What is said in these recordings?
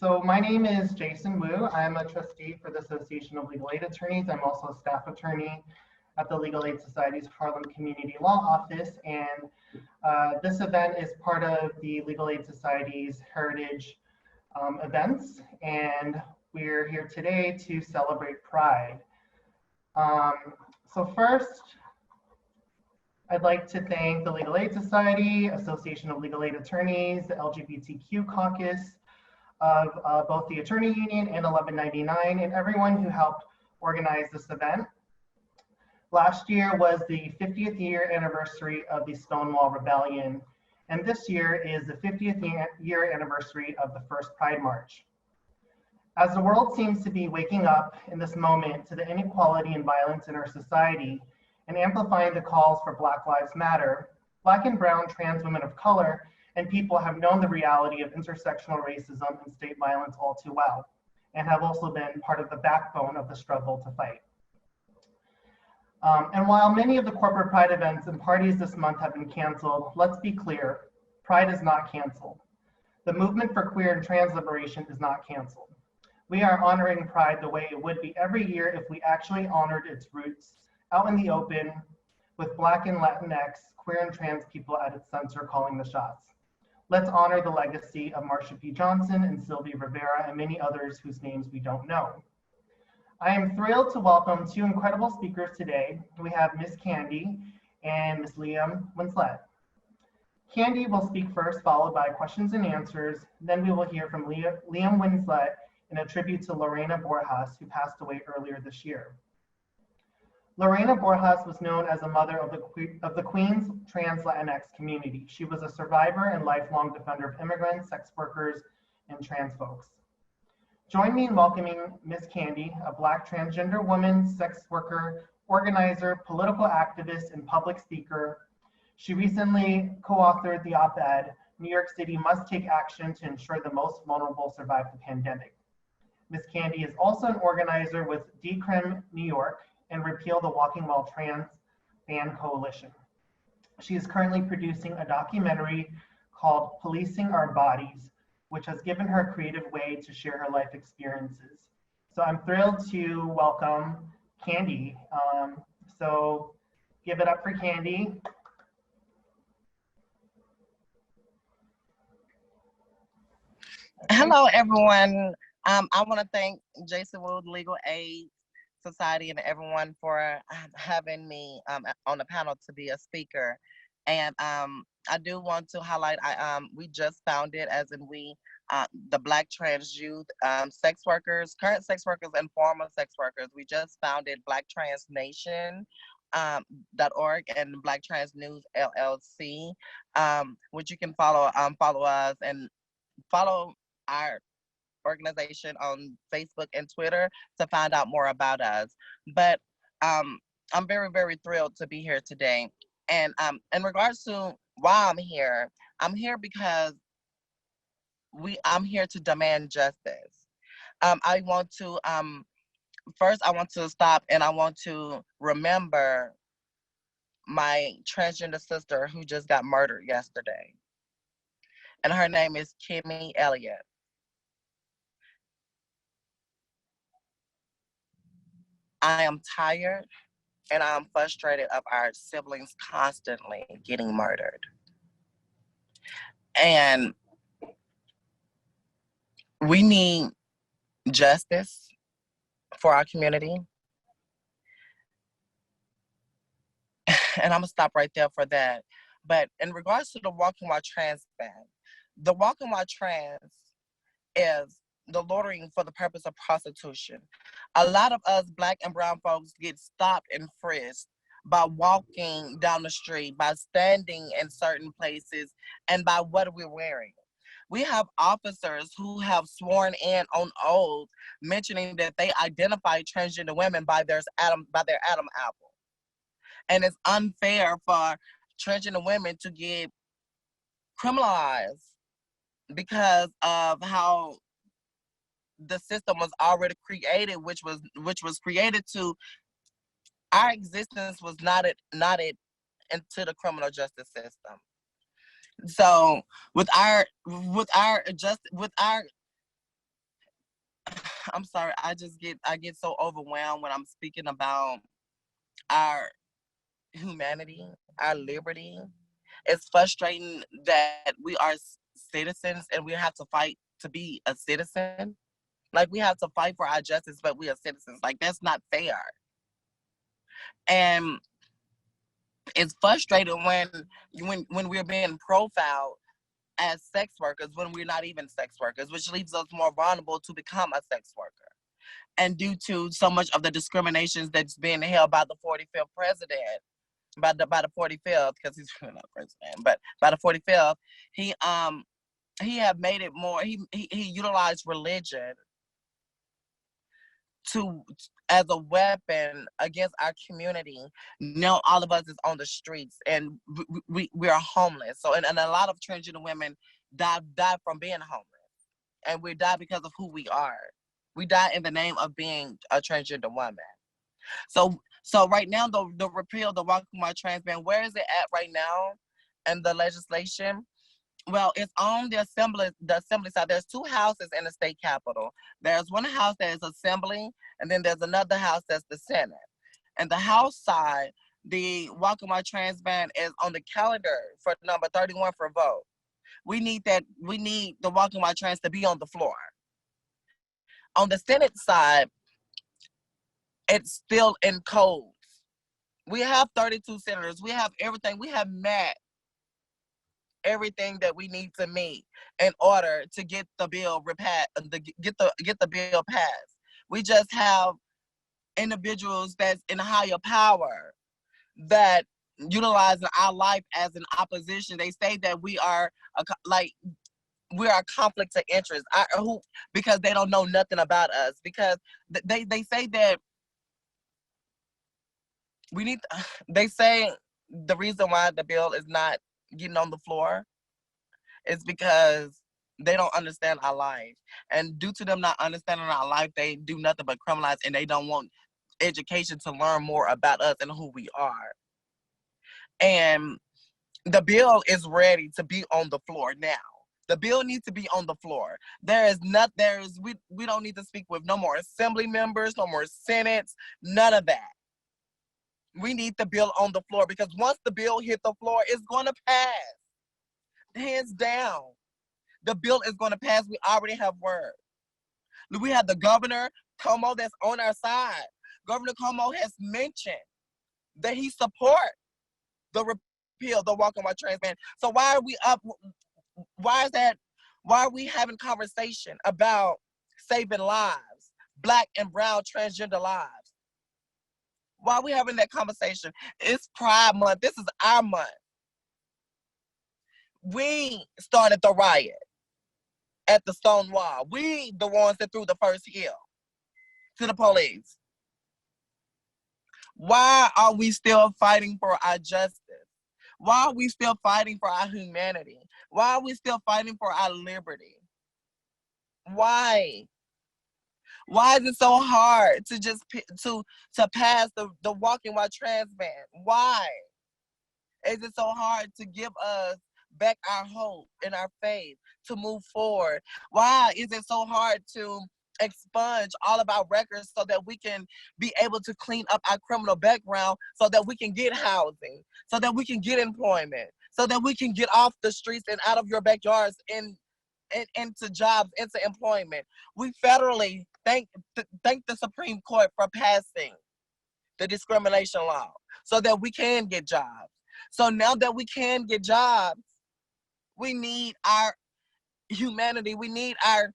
So my name is Jason Wu. I'm a trustee for the Association of Legal Aid Attorneys. I'm also a staff attorney at the Legal Aid Society's Harlem Community Law Office. And this event is part of the Legal Aid Society's Heritage events. And we're here today to celebrate Pride. So first, I'd like to thank the Legal Aid Society, Association of Legal Aid Attorneys, the LGBTQ caucus of both the Attorney Union and 1199, and everyone who helped organize this event. Last year was the 50th year anniversary of the Stonewall Rebellion, and this year is the 50th year anniversary of the first Pride March. As the world seems to be waking up in this moment to the inequality and violence in our society and amplifying the calls for Black Lives Matter, Black and brown trans women of color and people have known the reality of intersectional racism and state violence all too well, and have also been part of the backbone of the struggle to fight. And while many of the corporate Pride events and parties this month have been canceled, let's be clear, Pride is not canceled. The movement for queer and trans liberation is not canceled. We are honoring Pride the way it would be every year if we actually honored its roots out in the open with Black and Latinx, queer and trans people at its center calling the shots. Let's honor the legacy of Marsha P. Johnson and Sylvia Rivera and many others whose names we don't know. I am thrilled to welcome two incredible speakers today. We have Ms. Candiii and Ms. Liaam Winslet. Candiii will speak first, followed by questions and answers. Then we will hear from Liaam Winslet in a tribute to Lorena Borjas, who passed away earlier this year. Lorena Borjas was known as a mother of the Queens trans Latinx community. She was a survivor and lifelong defender of immigrants, sex workers, and trans folks. Join me in welcoming Ms. Candiii, a Black transgender woman, sex worker, organizer, political activist, and public speaker. She recently co-authored the op-ed, "New York City Must Take Action to Ensure the Most Vulnerable Survive the Pandemic." Ms. Candiii is also an organizer with DecrimNY and Repeal, the Walking While Trans Ban Coalition. She is currently producing a documentary called Policing Our Bodies, which has given her a creative way to share her life experiences. So I'm thrilled to welcome Candiii. So give it up for Candiii. Hello, everyone. I want to thank Jason Wood, Legal Aid Society, and everyone for having me on the panel to be a speaker. And I do want to highlight, we just founded, as in we, the Black trans youth sex workers, current sex workers and former sex workers. We just founded Black Trans Nation. .org and Black Trans News LLC, which you can follow us and follow our organization on Facebook and Twitter to find out more about us. But I'm very, very thrilled to be here today. And in regards to why I'm here because I'm here to demand justice. I want to first I want to stop and I want to remember my transgender sister who just got murdered yesterday. And her name is Kimmy Elliott. I am tired and I'm frustrated of our siblings constantly getting murdered. And we need justice for our community. And I'm gonna stop right there for that. But in regards to the Walking While Trans ban, the Walking While Trans is the loitering for the purpose of prostitution. A lot of us Black and brown folks get stopped and frisked by walking down the street, by standing in certain places, and by what we're wearing. We have officers who have sworn in on oath mentioning that they identify transgender women by their Adam apple. And it's unfair for transgender women to get criminalized because of how the system was already created, which was created to, our existence was not into the criminal justice system. So with our I'm sorry, I get so overwhelmed when I'm speaking about our humanity, our liberty. It's frustrating that we are citizens and we have to fight to be a citizen. Like we have to fight for our justice, but we are citizens. Like that's not fair. And it's frustrating when we're being profiled as sex workers when we're not even sex workers, which leaves us more vulnerable to become a sex worker. And due to so much of the discriminations that's being held by the 45th president, by the 45th, because he's not president, but by the 45th, he have made it more. He utilized religion to as a weapon against our community. Now all of us is on the streets and we are homeless. So and a lot of transgender women die from being homeless, and we die because of who we are. We die in the name of being a transgender woman. So right now the repeal, the Welcome My Trans ban, where is it at right now in the legislation? Well, it's on the assembly side. There's two houses in the state capitol. There's one house that is assembly, and then there's another house that's the Senate. And the House side, the Welcome My Trans ban is on the calendar for number 31 for vote. We need the Welcome My Trans to be on the floor. On the Senate side, it's still in codes. We have 32 senators. We have everything. We have met everything that we need to meet in order to get the bill get the bill passed. We just have individuals that's in higher power that utilizing our life as an opposition. They say that we are we are a conflict of interest. Because they don't know nothing about us. Because they say that we need. They say the reason why the bill is not getting on the floor is because they don't understand our life. And due to them not understanding our life, they do nothing but criminalize, and they don't want education to learn more about us and who we are. And the bill is ready to be on the floor now. The bill needs to be on the floor. We don't need to speak with no more assembly members, no more senates, none of that. We need the bill on the floor, because once the bill hit the floor, it's going to pass. Hands down. The bill is going to pass. We already have word. We have the governor, Como, that's on our side. Governor Como has mentioned that he supports the repeal, the Welcome My Trans ban. So why are we up? Why is that? Why are we having conversation about saving lives, Black and brown transgender lives? Why are we having that conversation? It's Pride Month. This is our month. We started the riot at the Stone Wall. We the ones that threw the first heel to the police. Why are we still fighting for our justice? Why are we still fighting for our humanity? Why are we still fighting for our liberty? Why? Why is it so hard to just to pass the Walking While Trans ban? Why is it so hard to give us back our hope and our faith to move forward? Why is it so hard to expunge all of our records so that we can be able to clean up our criminal background, so that we can get housing, so that we can get employment, so that we can get off the streets and out of your backyards and into jobs, into employment? We federally thank the Supreme Court for passing the discrimination law so that we can get jobs. So now that we can get jobs, we need our humanity. We need our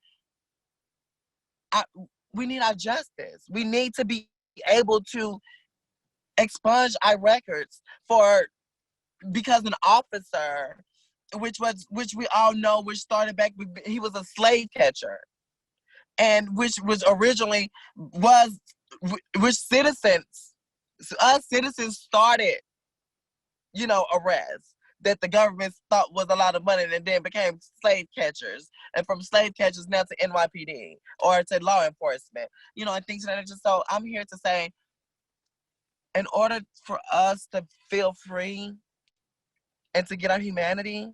justice. We need to be able to expunge our records because an officer, which we all know, which started back, he was a slave catcher, and which originally was which us citizens started, arrests that the government thought was a lot of money, and then became slave catchers, and from slave catchers now to NYPD or to law enforcement, and things like that. So I'm here to say, in order for us to feel free and to get our humanity,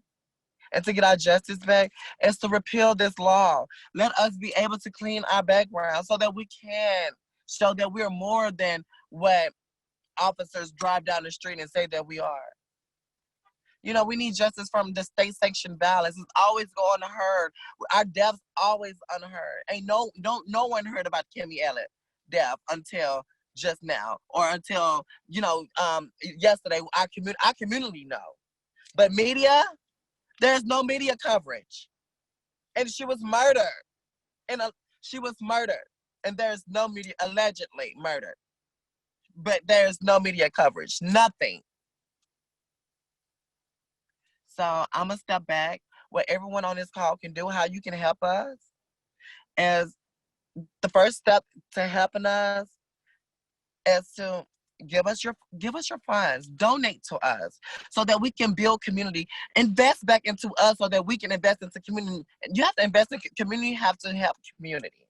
and to get our justice back is to repeal this law. Let us be able to clean our background so that we can show that we're more than what officers drive down the street and say that we are. You know, we need justice from the state-sanctioned violence. It's always going unheard. Our deaths always unheard. Ain't no one heard about Kimmy Elliott death until just now, or until yesterday. Our community know, but media, there's no media coverage, and she was murdered, and there's no media, allegedly murdered, but there's no media coverage, nothing. So I'm gonna step back. What everyone on this call can do, how you can help us, is the first step to helping us is to give us your funds, donate to us, so that we can build community, invest back into us, so that we can invest into community. You have to invest in community. You have to help community.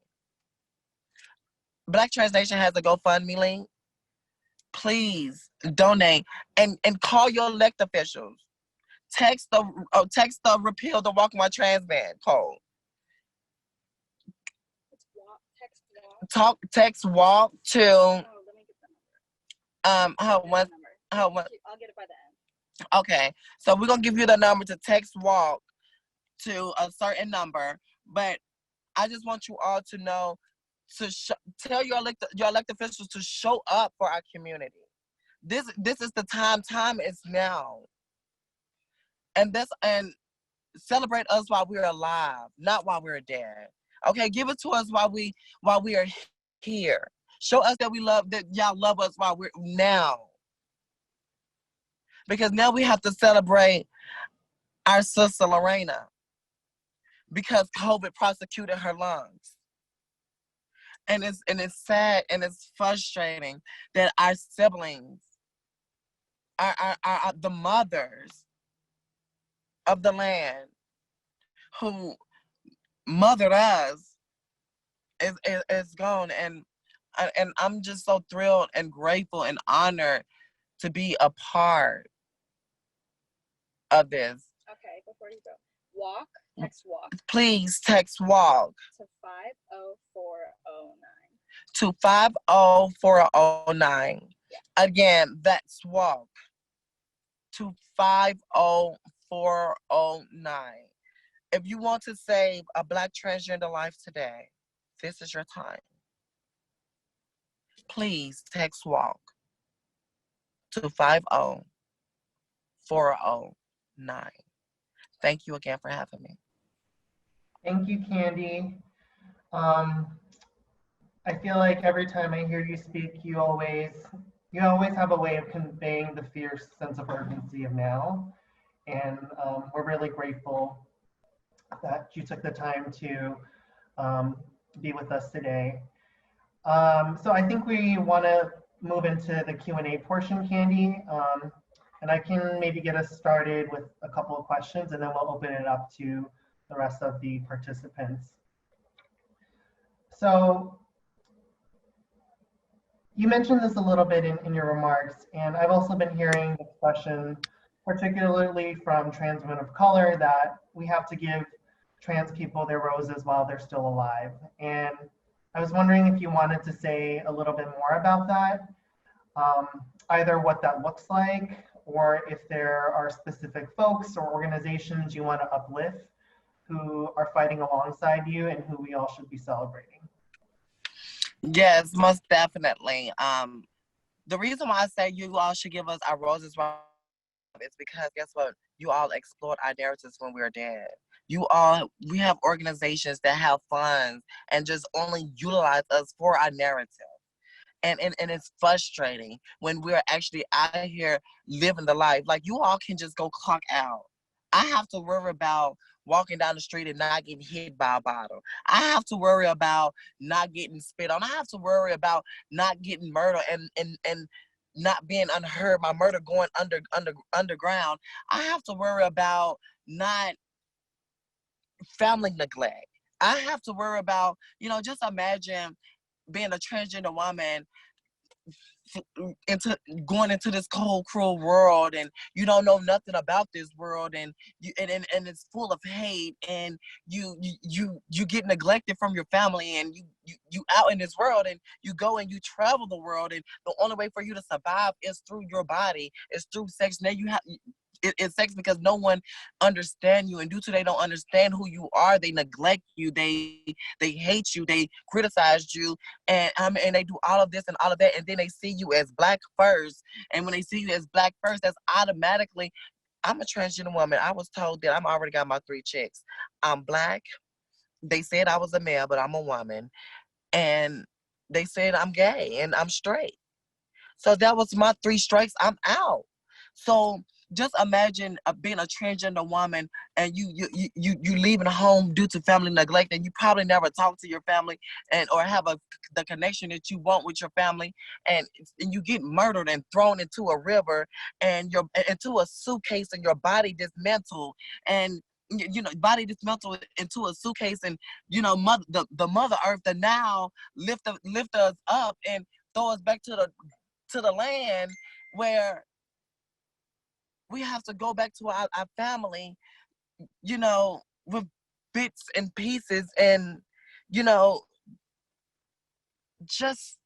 Black Trans Nation has a GoFundMe link. Please donate and call your elected officials. Text the repeal the Walk My Trans ban code. Text walk to hold on. I'll get it by the end. Okay, so we're gonna give you the number to text walk to a certain number, but I just want you all to know to tell your elected officials to show up for our community. This is the time. Time is now. And celebrate us while we're alive, not while we're dead. Okay, give it to us while we are here. Show us that y'all love us while we're now. Because now we have to celebrate our sister Lorena, because COVID prosecuted her lungs. And it's sad and it's frustrating that our siblings, are the mothers of the land who mothered us is gone, and I'm just so thrilled and grateful and honored to be a part of this. Okay, before you go, text walk. Please text walk to 50409. To 50409. Yeah. Again, that's walk to 50409. If you want to save a Black transgender life today, this is your time. Please text walk to 50409. Thank you again for having me. Thank you, Candy. I feel like every time I hear you speak, you always have a way of conveying the fierce sense of urgency of now. And we're really grateful that you took the time to be with us today. So I think we want to move into the Q&A portion, Candy. And I can maybe get us started with a couple of questions, and then we'll open it up to the rest of the participants. So you mentioned this a little bit in your remarks, and I've also been hearing this question, particularly from trans women of color, that we have to give trans people their roses while they're still alive. And I was wondering if you wanted to say a little bit more about that, either what that looks like, or if there are specific folks or organizations you want to uplift who are fighting alongside you and who we all should be celebrating. Yes, most definitely. The reason why I say you all should give us our roses is because guess what? You all explored our narratives when we were dead. We have organizations that have funds and just only utilize us for our narrative. And it's frustrating when we're actually out here living the life. Like, you all can just go clock out. I have to worry about walking down the street and not getting hit by a bottle. I have to worry about not getting spit on. I have to worry about not getting murdered and not being unheard, my murder going underground. I have to worry about not family neglect. I have to worry about, just imagine being a transgender woman into going into this cold, cruel world, and you don't know nothing about this world, and and it's full of hate, and you get neglected from your family, and you out in this world, and you go and you travel the world, and the only way for you to survive is through your body, is through sex. Now you have it's sex because no one understand you, and due to they don't understand who you are, they neglect you, they hate you, they criticize you, and they do all of this and all of that, and then they see you as black first, and when they see you as black first, that's automatically, I'm a transgender woman. I was told that I'm already got my 3 checks. I'm black. They said I was a male, but I'm a woman, and they said I'm gay and I'm straight. So that was my 3 strikes. I'm out. So just imagine being a transgender woman, and you leaving home due to family neglect, and you probably never talk to your family or have the connection that you want with your family, and you get murdered and thrown into a river, and you're into a suitcase, and your body dismantled, and body dismantled into a suitcase, and the mother earth, the now lift us up and throw us back to the land where we have to go back to our family, with bits and pieces, and, just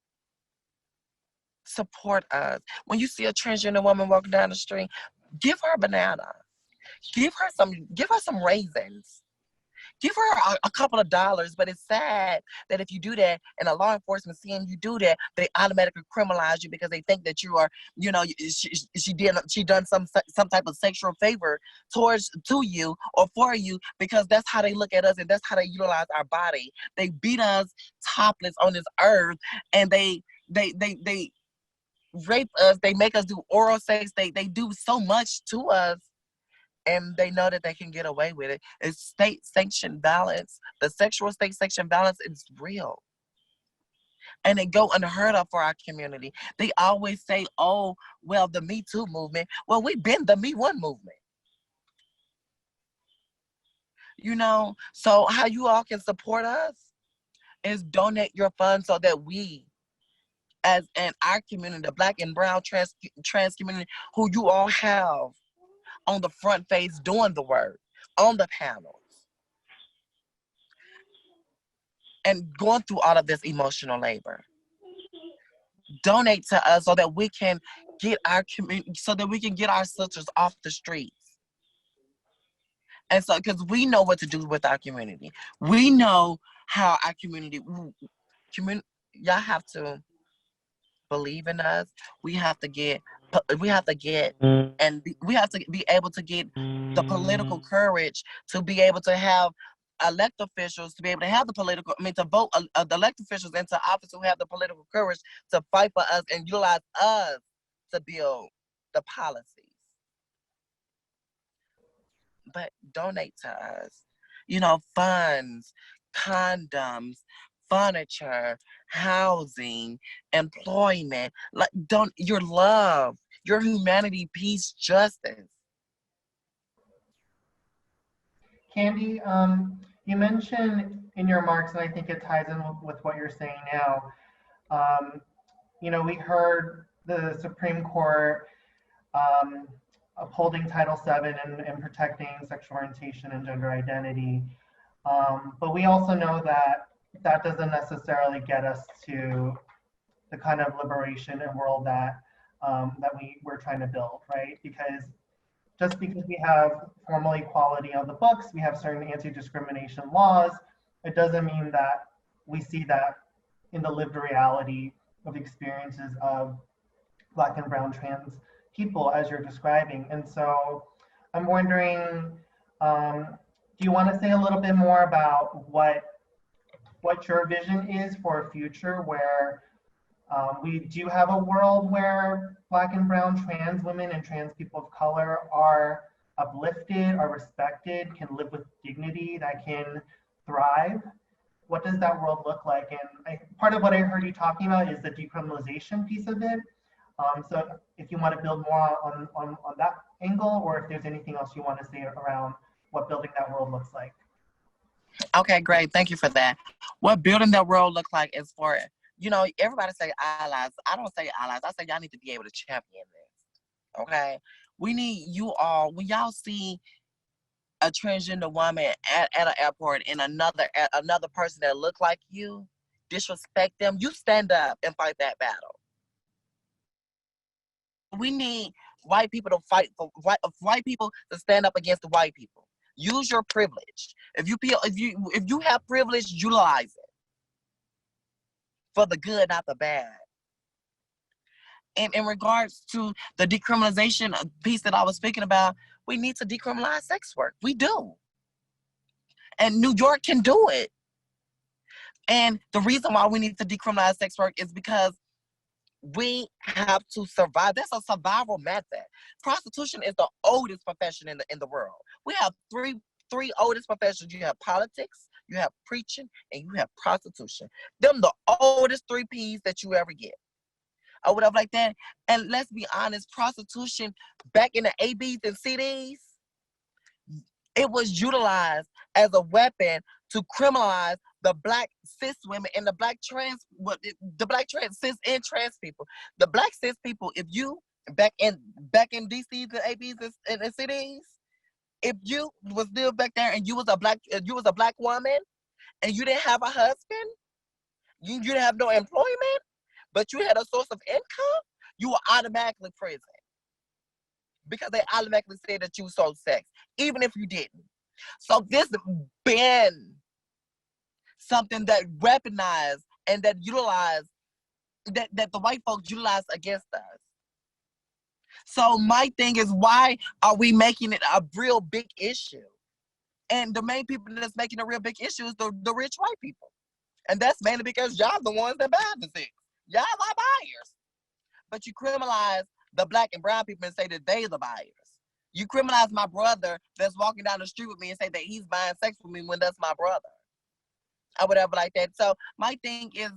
support us. When you see a transgender woman walking down the street, give her a banana. Give her some raisins. Give her a couple of dollars, but it's sad that if you do that and a law enforcement seeing you do that, they automatically criminalize you because they think that you are, she done some type of sexual favor to you or for you, because that's how they look at us and that's how they utilize our body. They beat us topless on this earth, and they rape us. They make us do oral sex. They do so much to us. And they know that they can get away with it. It's state-sanctioned violence. The sexual state-sanctioned violence is real. And they go unheard of for our community. They always say, oh, well, the Me Too movement. Well, we've been the Me One movement. So how you all can support us is donate your funds so that we, as in our community, the Black and brown trans community, who you all have on the front face doing the work, on the panels, and going through all of this emotional labor. Donate to us so that we can get our community, so that we can get our sisters off the streets. And so, because we know what to do with our community. We know how our community, y'all have to believe in us. We have to get, and we have to be able to get the political courage to be able to have elect officials, to be able to have to vote the elect officials into office who have the political courage to fight for us and utilize us to build the policies. But donate to us, funds, condoms, furniture, housing, employment, your love, your humanity, peace, justice. Candiii, you mentioned in your remarks, and I think it ties in with what you're saying now. We heard the Supreme Court upholding Title VII and protecting sexual orientation and gender identity. But we also know that doesn't necessarily get us to the kind of liberation and world that we're trying to build, right? Because just because we have formal equality on the books, we have certain anti-discrimination laws, it doesn't mean that we see that in the lived reality of experiences of Black and brown trans people as you're describing. And so I'm wondering, do you want to say a little bit more about what your vision is for a future where we do have a world where Black and brown trans women and trans people of color are uplifted, are respected, can live with dignity, that can thrive? What does that world look like? And part of what I heard you talking about is the decriminalization piece of it. So if you want to build more on that angle, or if there's anything else you want to say around what building that world looks like. Okay, great. Thank you for that. What building that world looks like is for you know, everybody say allies. I don't say allies. I say y'all need to be able to champion this. Okay? We need you all, when y'all see a transgender woman at an airport and another person that look like you, disrespect them, you stand up and fight that battle. We need white people to fight for white people to stand up against the white people. Use your privilege. If you have privilege, utilize it for the good, not the bad. And in regards to the decriminalization piece that I was speaking about, we need to decriminalize sex work. We do. And New York can do it. And the reason why we need to decriminalize sex work is because we have to survive. That's a survival method. Prostitution is the oldest profession in the world. We have three oldest professions. You have politics, you have preaching, and you have prostitution. Them the oldest 3 P's that you ever get. Or whatever like that. And let's be honest, prostitution back in the ABs and CDs, it was utilized as a weapon to criminalize the black cis women and the black trans cis and trans people. The black cis people, if you back in DCs and ABs and CDs, if you was still back there and you was a black woman and you didn't have a husband, you didn't have no employment, but you had a source of income, you were automatically prison. Because they automatically said that you sold sex, even if you didn't. So this been something that weaponized and that utilized, that the white folks utilize against us. So my thing is, why are we making it a real big issue? And the main people that's making a real big issue is the rich white people. And that's mainly because y'all the ones that buy the sex. Y'all are buyers. But you criminalize the black and brown people and say that they the buyers. You criminalize my brother that's walking down the street with me and say that he's buying sex with me when that's my brother. Or whatever like that. So my thing is,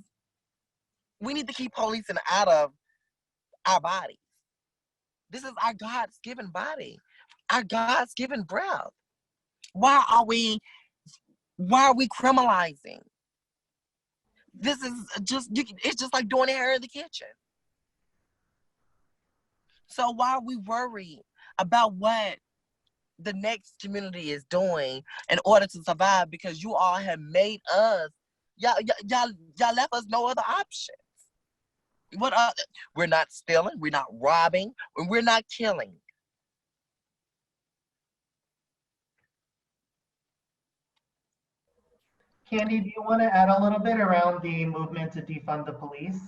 we need to keep policing out of our bodies. This is our God's given body, our God's given breath. Why are we criminalizing? This is it's just like doing hair in the kitchen. So why are we worried about what the next community is doing in order to survive? Because you all have made us, y'all left us no other options. We're not stealing, we're not robbing, and we're not killing. Candiii, do you want to add a little bit around the movement to defund the police?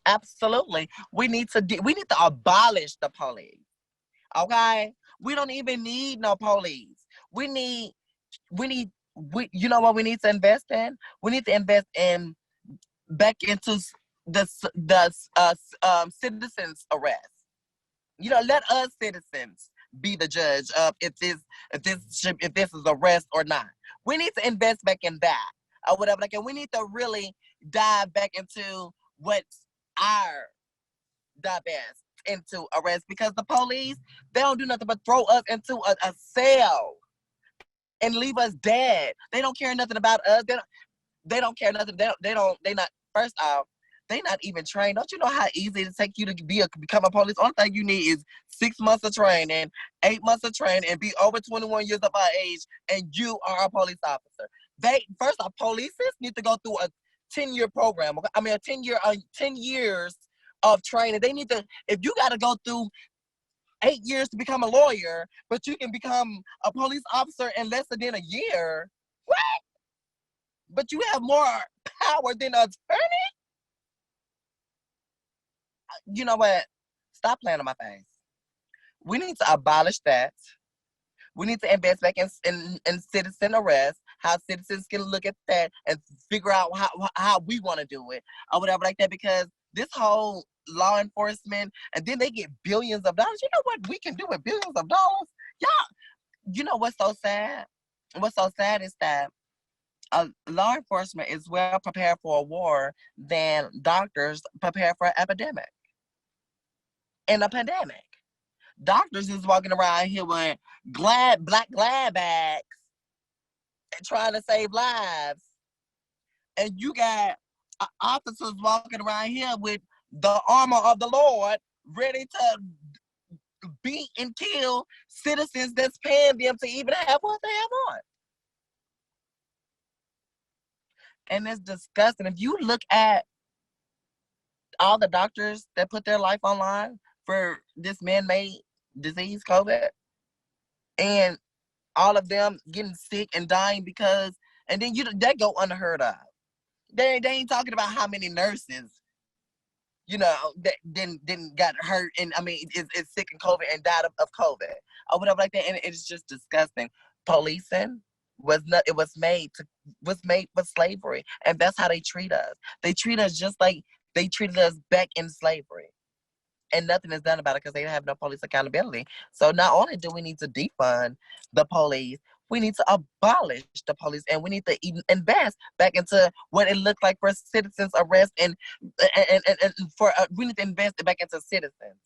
Absolutely. We need to abolish the police. Okay? We don't even need no police. We you know what we need to invest in? We need to invest back into the citizens arrest. You know, let us citizens be the judge of if this is arrest or not. We need to invest back in that or whatever. Like, and we need to really dive back into what's our best into arrest, because the police, they don't do nothing but throw us into a cell and leave us dead. They don't care nothing about us. They don't care nothing. They not, first off, they not even trained. Don't you know how easy it take you to become a police? Only thing you need is 6 months of training, 8 months of training, and be over 21 years of age, and you are a police officer. First off, police need to go through a 10-year program. I mean, 10 years of training. They need to, if you got to go through 8 years to become a lawyer, but you can become a police officer in less than a year, what? But you have more power than an attorney? You know what? Stop playing on my face. We need to abolish that. We need to invest back in citizen arrest, how citizens can look at that and figure out how we want to do it or whatever like that, because this whole law enforcement, and then they get billions of dollars. You know what we can do with billions of dollars? Y'all, you know what's so sad? What's so sad is that law enforcement is well prepared for a war than doctors prepare for an epidemic. In a pandemic, doctors is walking around here with black glad bags and trying to save lives, and you got officers walking around here with the armor of the Lord, ready to beat and kill citizens that's paying them to even have what they have on. And it's disgusting. If you look at all the doctors that put their life online for this man-made disease, COVID, and all of them getting sick and dying because, and then that go unheard of. They ain't talking about how many nurses, that didn't got hurt and is sick in COVID and died of COVID or whatever like that. And it's just disgusting. Policing was made for slavery, and that's how they treat us. They treat us just like they treated us back in slavery, and nothing is done about it because they have no police accountability. So not only do we need to defund the police, we need to abolish the police, and we need to even invest back into what it looked like for citizens arrest and we need to invest back into citizens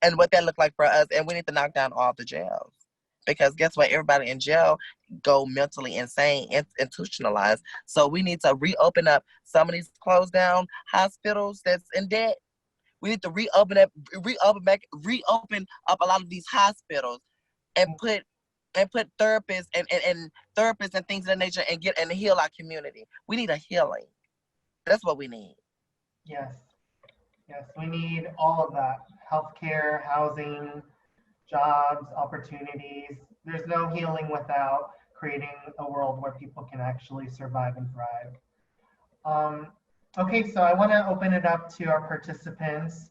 and what that looked like for us. And we need to knock down all the jails, because guess what? Everybody in jail go mentally insane, institutionalized. So we need to reopen up some of these closed down hospitals that's in debt. We need to reopen up a lot of these hospitals and put therapists and therapists and things of that nature and heal our community. We need a healing. That's what we need. Yes, we need all of that. Healthcare, housing, jobs, opportunities. There's no healing without creating a world where people can actually survive and thrive. Okay, so I want to open it up to our participants.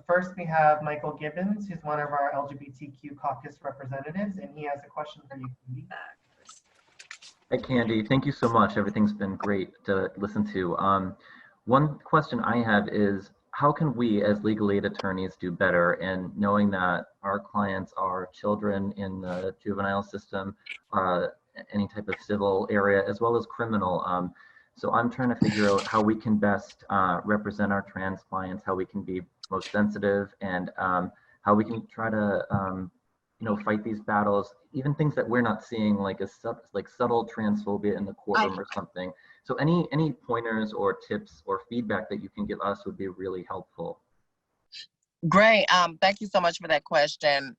First, we have Michael Gibbons, who's one of our LGBTQ caucus representatives, and he has a question for you, Candiii. Hi, Candiii. Thank you so much. Everything's been great to listen to. One question I have is, how can we as legal aid attorneys do better? And knowing that our clients are children in the juvenile system, any type of civil area, as well as criminal. So I'm trying to figure out how we can best represent our trans clients, how we can be most sensitive, and how we can try to fight these battles, even things that we're not seeing, like subtle transphobia in the courtroom or something. So any pointers or tips or feedback that you can give us would be really helpful. Great. Thank you so much for that question.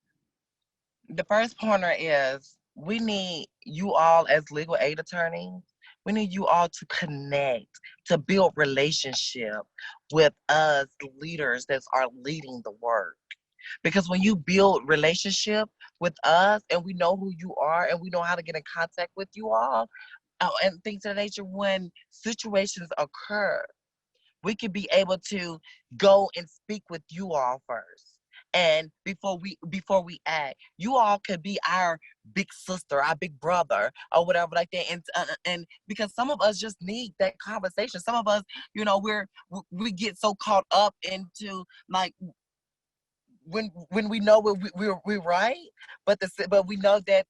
The first pointer is, we need you all as legal aid attorneys. We need you all to connect, to build relationship with us leaders that are leading the work. Because when you build relationship with us and we know who you are and we know how to get in contact with you all, and things of that nature, when situations occur, we could be able to go and speak with you all first. And before we act, you all could be our big sister, our big brother, or whatever like that. And because some of us just need that conversation. Some of us, we get so caught up into like when we know we're right, but we know that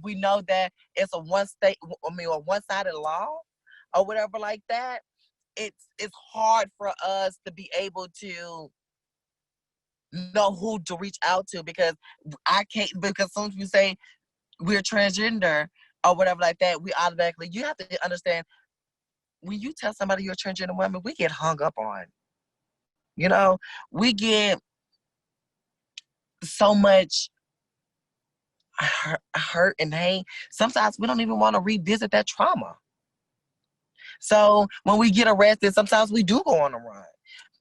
we know that it's a one-sided law, or whatever like that. It's hard for us to be able to know who to reach out to, because soon as we say we're transgender or whatever like that, we automatically, you have to understand, when you tell somebody you're a transgender woman, we get hung up on. We get so much hurt and hate. Sometimes we don't even want to revisit that trauma. So when we get arrested, sometimes we do go on a run,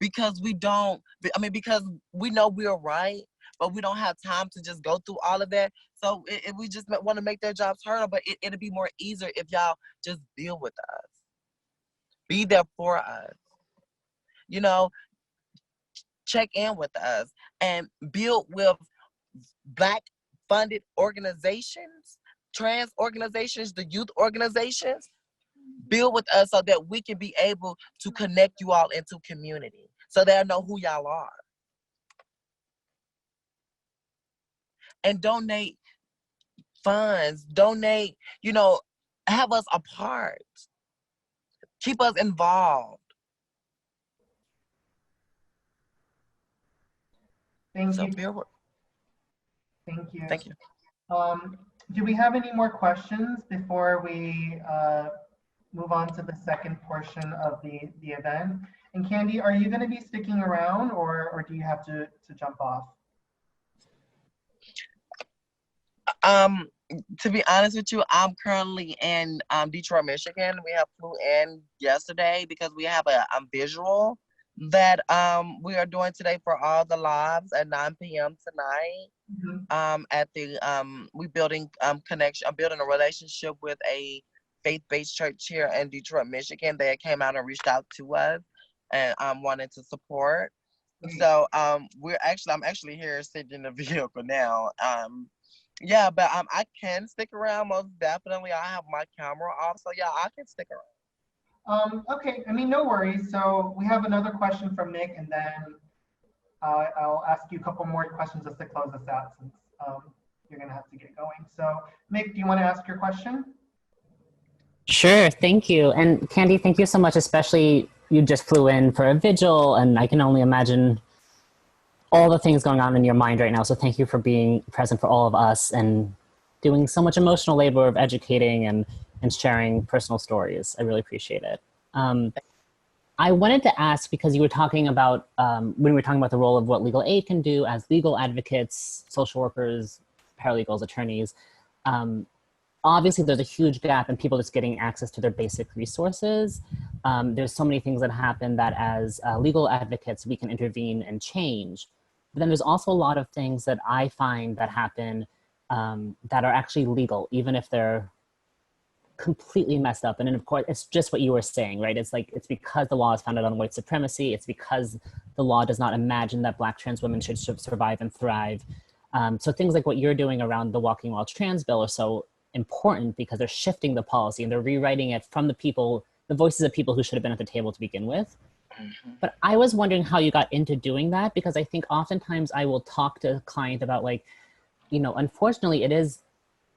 because because we know we're right, but we don't have time to just go through all of that. So we just want to make their jobs harder, but it'll be more easier if y'all just deal with us. Be there for us. Check in with us and build with Black funded organizations, trans organizations, the youth organizations. Build with us so that we can be able to connect you all into community, so they'll know who y'all are. And donate funds, have us a part. Keep us involved. Thank you. Thank you. Do we have any more questions before we move on to the second portion of the event. And Candiii, are you going to be sticking around, or do you have to jump off? To be honest with you, I'm currently in Detroit, Michigan. We have flew in yesterday because we have a visual that we are doing today for all the lives at 9 p.m. tonight. At the we building connection. I'm building a relationship with a faith-based church here in Detroit, Michigan. They came out and reached out to us and wanted to support. So I'm actually here sitting in the vehicle now. Yeah, but I can stick around most definitely. I have my camera off, so yeah, I can stick around. Okay, I mean, no worries. So we have another question from Nick, and then I'll ask you a couple more questions just to close this out, since you're gonna have to get going. So Mick, do you want to ask your question? Sure, thank you. And Candiii, thank you so much, especially you just flew in for a vigil, and I can only imagine all the things going on in your mind right now. So thank you for being present for all of us and doing so much emotional labor of educating and sharing personal stories. I really appreciate it. I wanted to ask, because you were talking about, when we were talking about the role of what legal aid can do as legal advocates, social workers, paralegals, attorneys, obviously there's a huge gap in people just getting access to their basic resources. There's so many things that happen that as legal advocates, we can intervene and change. But then there's also a lot of things that I find that happen that are actually legal, even if they're completely messed up. And then of course, it's just what you were saying, right? It's like, it's because the law is founded on white supremacy. It's because the law does not imagine that Black trans women should survive and thrive. So things like what you're doing around the Walking While Trans bill are so important because they're shifting the policy and they're rewriting it from the people, the voices of people who should have been at the table to begin with. But I was wondering how you got into doing that, because I think oftentimes I will talk to a client about, like, you know, unfortunately it is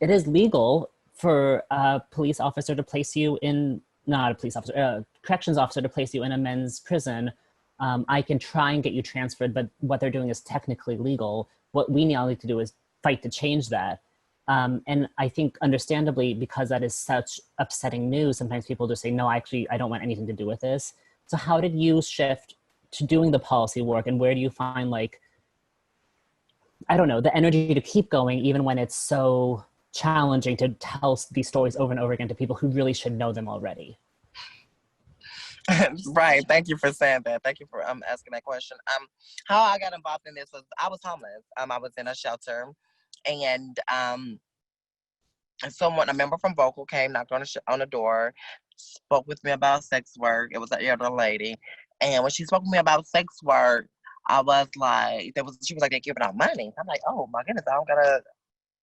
legal for a police officer to place you in, not a police officer, a corrections officer to place you in a men's prison. I can try and get you transferred, but what they're doing is technically legal. What we now need to do is fight to change that. And I think understandably, because that is such upsetting news, sometimes people just say, no, actually, I don't want anything to do with this. So how did you shift to doing the policy work, and where do you find, like, I don't know, the energy to keep going even when it's so challenging to tell these stories over and over again to people who really should know them already? Right. Thank you for saying that. Thank you for asking that question. How I got involved in this was I was homeless. I was in a shelter, and a member from Vocal came, knocked on the door, spoke with me about sex work. It was an elder lady, and when she spoke with me about sex work, I was like, she was like, they're giving out money. I'm like, oh my goodness, I don't gotta.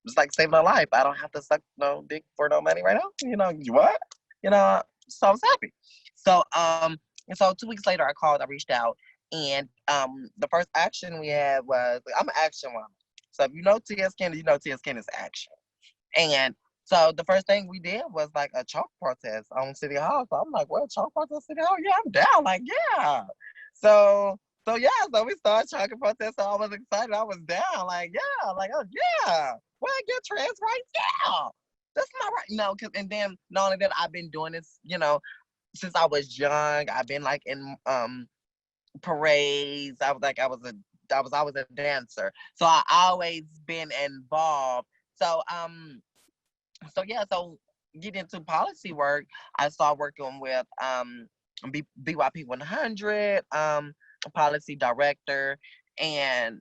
It's like saving a life. I don't have to suck no dick for no money right now. You know what? You know, so I was happy. So and so 2 weeks later I called, I reached out, and the first action we had was, I'm an action woman. So if you know T.S. Candiii, you know T.S. Candii's action. And so the first thing we did was like a chalk protest on City Hall. So I'm like, what, chalk protest City Hall? Yeah, I'm down. Like, yeah. So we started chalking protest. So I was excited. I was down. Like, yeah, like, oh yeah. Well, I get trans rights now. That's not right. No, and then not only that, I've been doing this, you know, since I was young. I've been like in parades. I was always a dancer. So I always been involved. So so getting into policy work, I started working with BYP 100, policy director, and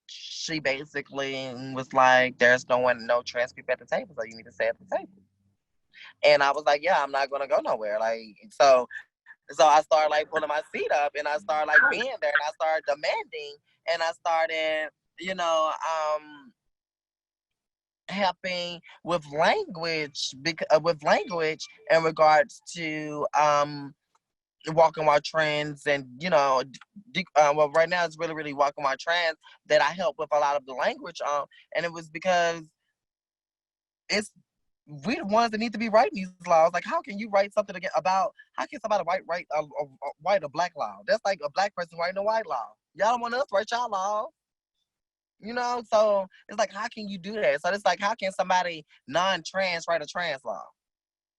she basically was like, there's no trans people at the table, so you need to stay at the table. And I was like, yeah, I'm not gonna go nowhere. Like, so I started like pulling my seat up, and I started like being there, and I started demanding, and I started, you know, helping with language in regards to Walking While Trans, and you know, well, right now it's really Walking While Trans that I help with a lot of the language and it was because we the ones that need to be writing these laws. Like, how can you write something about, how can somebody write a black law? That's like a black person writing a white law. Y'all don't want us to write y'all law. You know, so it's like, how can you do that? So it's like, how can somebody non-trans write a trans law?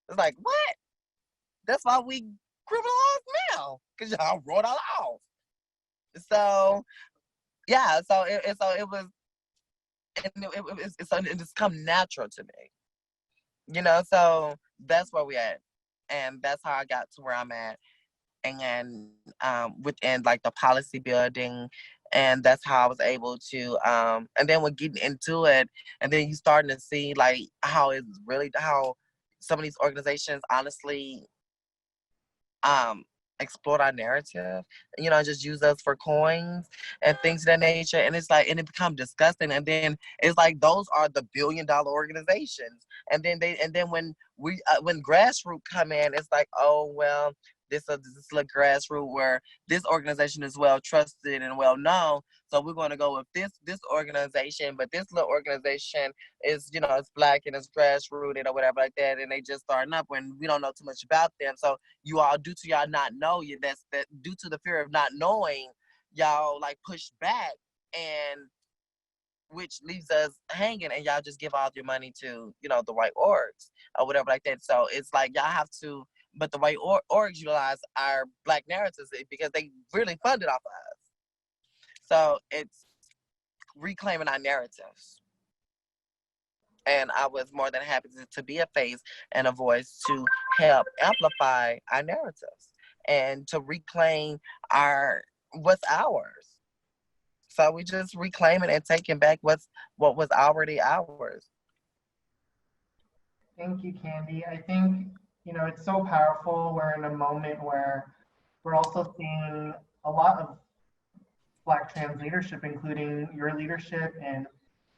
It's like, what? That's why we criminalized now, because y'all wrote our laws. So yeah, so it was, and it's come natural to me, So that's where we at, and that's how I got to where I'm at, and within like the policy building, and that's how I was able to, and then we're getting into it, and then you starting to see like how some of these organizations honestly exploit our narrative, just use us for coins and things of that nature. And it's like, and it becomes disgusting. And then it's like, those are the billion-dollar organizations. And then when grassroots come in, it's like, oh, well, this little grassroots where this organization is well trusted and well known. So we're going to go with this organization, but this little organization is, it's Black and it's grassrooted or whatever like that. And they just starting up when we don't know too much about them. So you all, due to y'all not know, that due to the fear of not knowing, y'all like push back, and which leaves us hanging, and y'all just give all your money to, the white orgs or whatever like that. So it's like y'all have to, but the white orgs utilize our Black narratives because they really funded off of us. So it's reclaiming our narratives. And I was more than happy to be a face and a voice to help amplify our narratives and to reclaim what's ours. So we just reclaiming and taking back what was already ours. Thank you, Candy. I think, it's so powerful. We're in a moment where we're also seeing a lot of Black trans leadership, including your leadership, and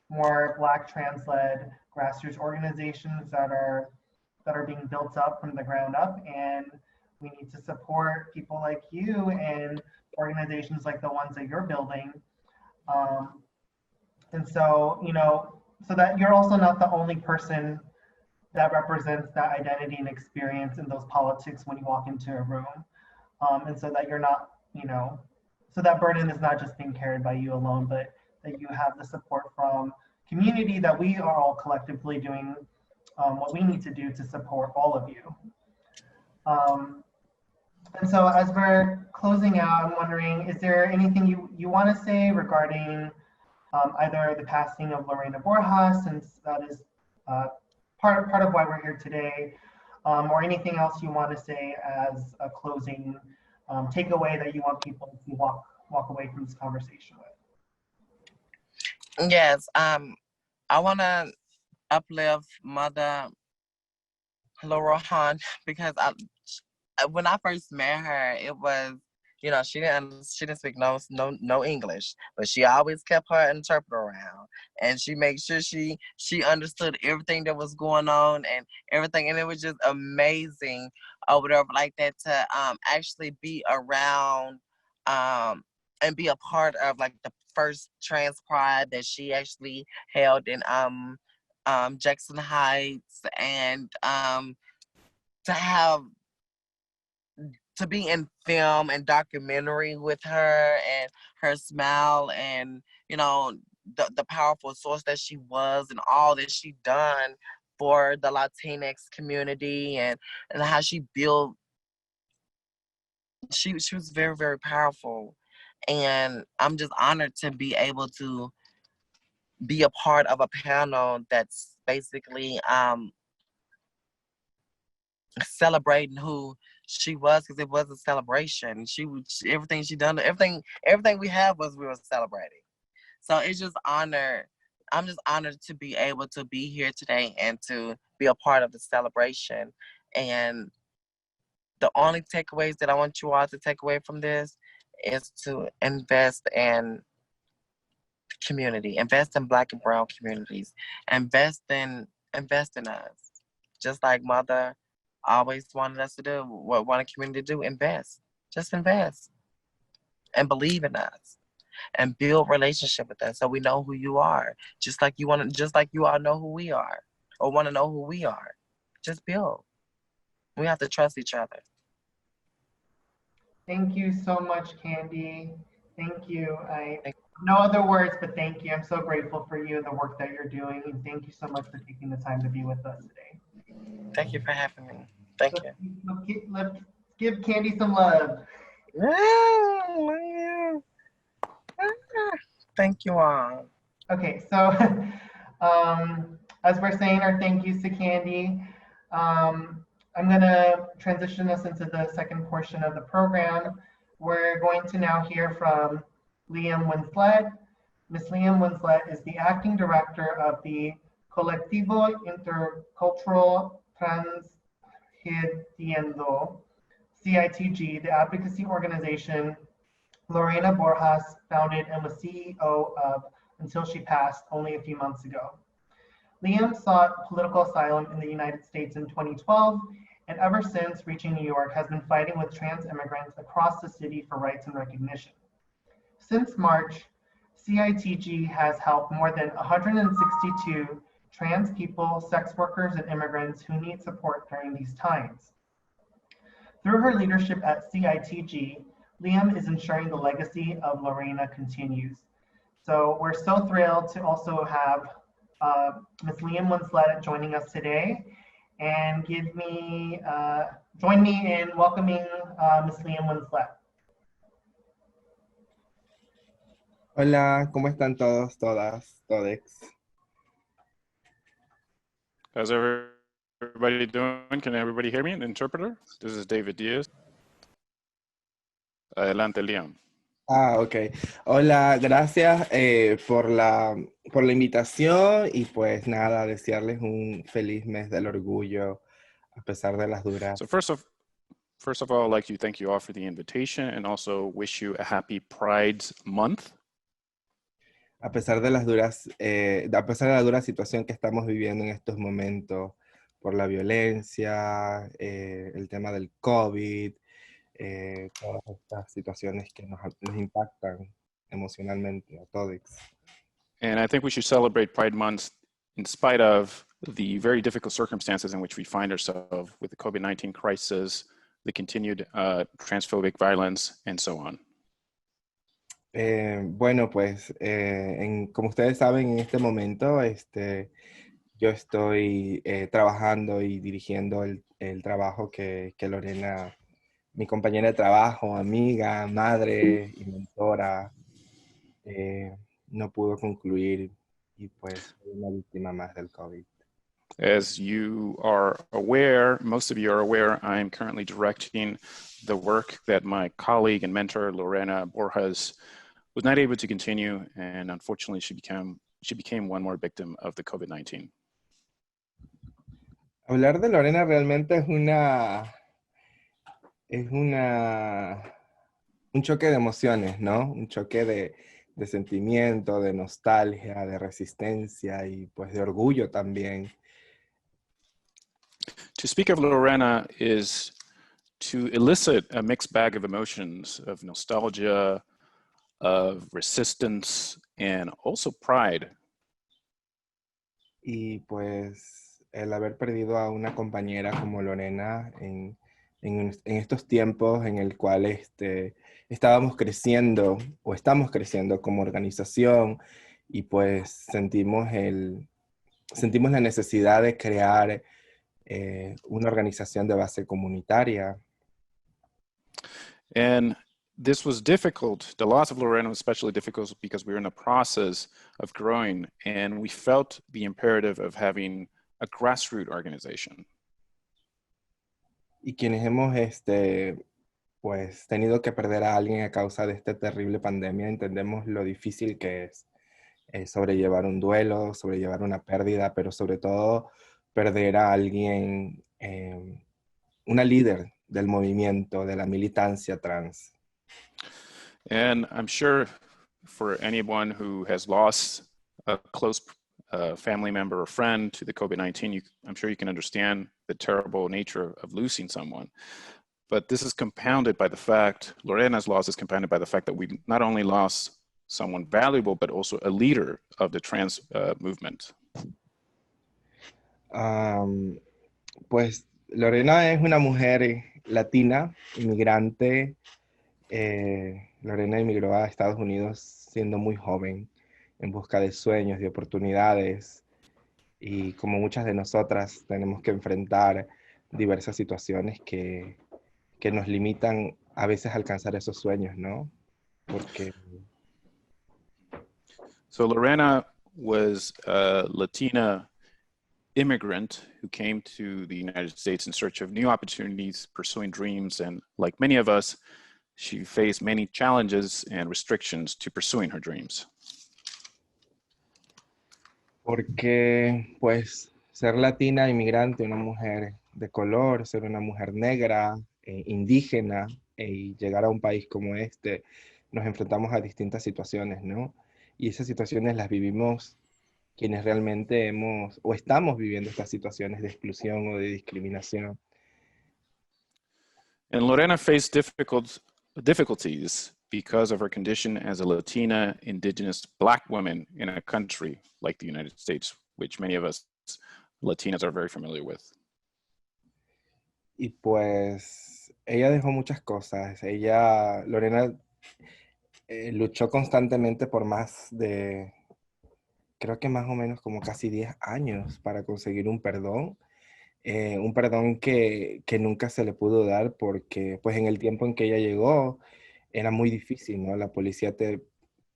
more Black trans-led grassroots organizations that are being built up from the ground up. And we need to support people like you and organizations like the ones that you're building. And so, so that you're also not the only person that represents that identity and experience in those politics when you walk into a room. And so that you're not, so that burden is not just being carried by you alone, but that you have the support from community, that we are all collectively doing what we need to do to support all of you. And so as we're closing out, I'm wondering, is there anything you want to say regarding either the passing of Lorena Borjas, since that is part of why we're here today, or anything else you want to say as a closing takeaway that you want people to walk away from this conversation with? Yes, I want to uplift Mother Laura Hunt, because when I first met her, it was, she didn't speak no English, but she always kept her interpreter around, and she made sure she understood everything that was going on and everything, and it was just amazing or whatever like that to actually be around and be a part of like the first trans pride that she actually held in Jackson Heights, and to be in film and documentary with her, and her smile, and the powerful source that she was, and all that she done for the Latinx community, and how she built. She was very, very powerful, and I'm just honored to be able to be a part of a panel that's basically celebrating who she was, because it was a celebration. Everything she done, everything we have we were celebrating. So it's just honor. I'm just honored to be able to be here today and to be a part of the celebration. And the only takeaways that I want you all to take away from this is to invest in community, invest in Black and brown communities, invest in us. Just like Mother always wanted us to do, what want a community to do, invest. Just invest and believe in us and build relationship with us so we know who you are. Just like you all know who we are or want to know who we are. Just build. We have to trust each other. Thank you so much, Candy. Thank you. No other words, but thank you. I'm so grateful for you and the work that you're doing. And thank you so much for taking the time to be with us today. Thank you for having me. Thank Let's, you. let's give Candy some love. Thank you all. Okay, so as we're saying our thank yous to Candy, I'm gonna transition us into the second portion of the program. We're going to now hear from Liaam Winslet. Ms. Liaam Winslet is the acting director of the Colectivo Intercultural Transgender, CITG, the advocacy organization Lorena Borjas founded and was CEO of until she passed only a few months ago. Liaam sought political asylum in the United States in 2012, and ever since reaching New York has been fighting with trans immigrants across the city for rights and recognition. Since March, CITG has helped more than 162 trans people, sex workers, and immigrants who need support during these times. Through her leadership at CITG, Liaam is ensuring the legacy of Lorena continues. So we're so thrilled to also have Ms. Liaam Winslet joining us today, and join me in welcoming Ms. Liaam Winslet. Hola, ¿cómo están todos, todas, todex? How's everybody doing? Can everybody hear me? An interpreter? This is David Diaz. Adelante, Liam. Ah, ok. Hola, gracias por la invitación y pues nada, desearles un feliz mes del orgullo a pesar de las duras. So first of all, I'd like to thank you all for the invitation and also wish you a happy Pride Month. A pesar de las duras, a pesar de la dura situación que estamos viviendo en estos momentos por la violencia, el tema del COVID, todas estas situaciones que nos impactan emocionalmente a todos. And I think we should celebrate Pride Month in spite of the very difficult circumstances in which we find ourselves with the COVID-19 crisis, the continued transphobic violence, and so on. Bueno, pues, como ustedes saben, en este momento, yo estoy trabajando y dirigiendo el trabajo que Lorena, mi compañera de trabajo, amiga, madre y mentora, no pudo concluir y pues soy una víctima más del COVID. As you are aware, most of you are aware, I'm currently directing the work that my colleague and mentor, Lorena Borjas, was not able to continue, and unfortunately she became one more victim of the COVID-19. Hablar de Lorena realmente es un choque de emociones, ¿no? Un choque de sentimiento, de nostalgia, de resistencia y pues de orgullo también. To speak of Lorena is to elicit a mixed bag of emotions, of nostalgia, of resistance, and also pride. Y pues el haber perdido a una compañera como Lorena en estos tiempos en el cual estábamos creciendo o estamos creciendo como organización y pues sentimos la necesidad de crear una organización de base comunitaria. And this was difficult. The loss of Lorena was especially difficult because we were in the process of growing and we felt the imperative of having a grassroots organization. Y quienes hemos pues tenido que perder a alguien a causa de esta terrible pandemia, entendemos lo difícil que es sobrellevar un duelo, sobrellevar una pérdida, pero sobre todo perder a alguien, una líder del movimiento, de la militancia trans. And I'm sure for anyone who has lost a close family member or friend to the COVID-19, I'm sure you can understand the terrible nature of losing someone. But this is compounded by the fact, Lorena's loss is compounded by the fact that we not only lost someone valuable, but also a leader of the trans movement. Pues Lorena es una mujer latina, inmigrante. Lorena emigró a Estados Unidos siendo muy joven, en busca de sueños, de oportunidades, y como muchas de nosotras tenemos que enfrentar diversas situaciones que nos limitan a veces a alcanzar esos sueños, ¿no? Porque So Lorena was a Latina immigrant who came to the United States in search of new opportunities, pursuing dreams, and like many of us, she faced many challenges and restrictions to pursuing her dreams. Porque, pues, ser latina, inmigrante, una mujer de color, ser una mujer negra, indígena, y llegar a un país como este, nos enfrentamos a distintas situaciones, ¿no? Y esas situaciones las vivimos quienes realmente hemos o estamos viviendo estas situaciones de exclusión o de discriminación. And Lorena faced difficulties because of her condition as a Latina, indigenous Black woman in a country like the United States, which many of us Latinas are very familiar with. Y pues ella dejó muchas cosas. Lorena, luchó constantemente por creo que más o menos como casi 10 años para conseguir un perdón que nunca se le pudo dar porque pues en el tiempo en que ella llegó era muy difícil, ¿no? La policía te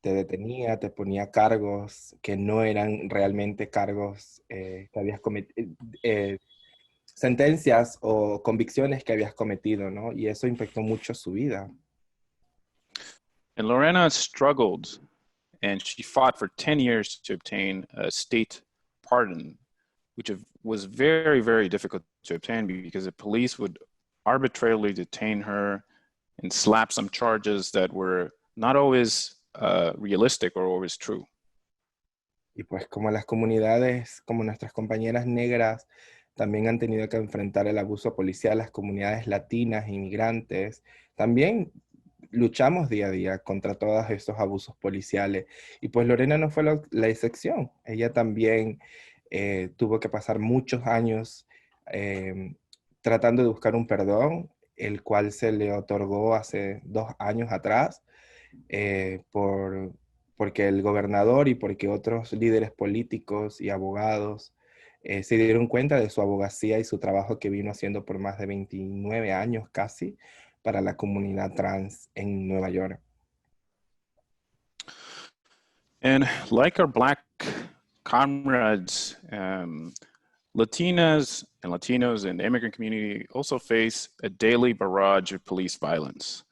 detenía, te ponía cargos que no eran realmente cargos que habías cometido, sentencias o convicciones que habías cometido, ¿no? Y eso impactó mucho su vida. And Lorena struggled and she fought for 10 years to obtain a state pardon, which was very, very difficult to obtain because the police would arbitrarily detain her and slap some charges that were not always realistic or always true. Y pues como las comunidades, como nuestras compañeras negras, también han tenido que enfrentar el abuso policial, las comunidades latinas, inmigrantes, también luchamos día a día contra todos estos abusos policiales. Y pues Lorena no fue la excepción. Ella también tuvo que pasar muchos años tratando de buscar un perdón, el cual se le otorgó hace 2 años atrás porque el gobernador y porque otros líderes políticos y abogados se dieron cuenta de su abogacía y su trabajo que vino haciendo por más de 29 años casi para la comunidad trans en Nueva York. And like our Black comrades, Latinas and Latinos in the immigrant community also face a daily barrage of police violence.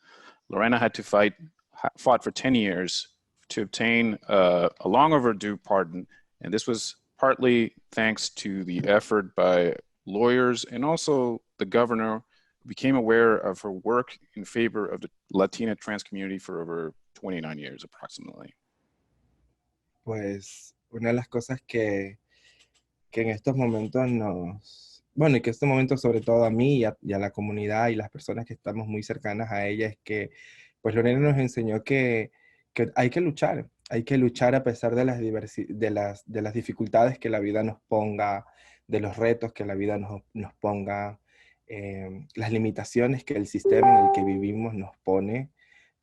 Lorena had to fought for 10 years to obtain a long overdue pardon, and this was partly thanks to the effort by lawyers and also the governor who became aware of her work in favor of the Latina trans community for over 29 years approximately. Pues una de las cosas que en estos momentos bueno, y que estos momentos sobre todo a mí y a la comunidad y las personas que estamos muy cercanas a ella es que pues Lorena nos enseñó que hay que luchar a pesar de las dificultades que la vida nos ponga, de los retos que la vida nos ponga, las limitaciones que el sistema en el que vivimos nos pone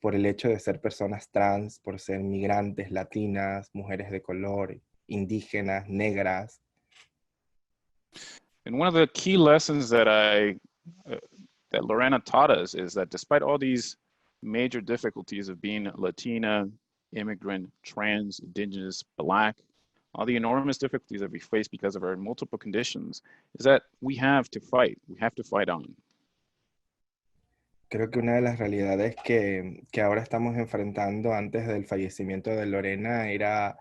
por el hecho de ser personas trans, por ser migrantes, latinas, mujeres de color, indígenas, negras. And one of the key lessons that that Lorena taught us is that despite all these major difficulties of being Latina, immigrant, trans, indigenous, Black, all the enormous difficulties that we face because of our multiple conditions, is that we have to fight on. Creo que una de las realidades que ahora estamos enfrentando antes del fallecimiento de Lorena era,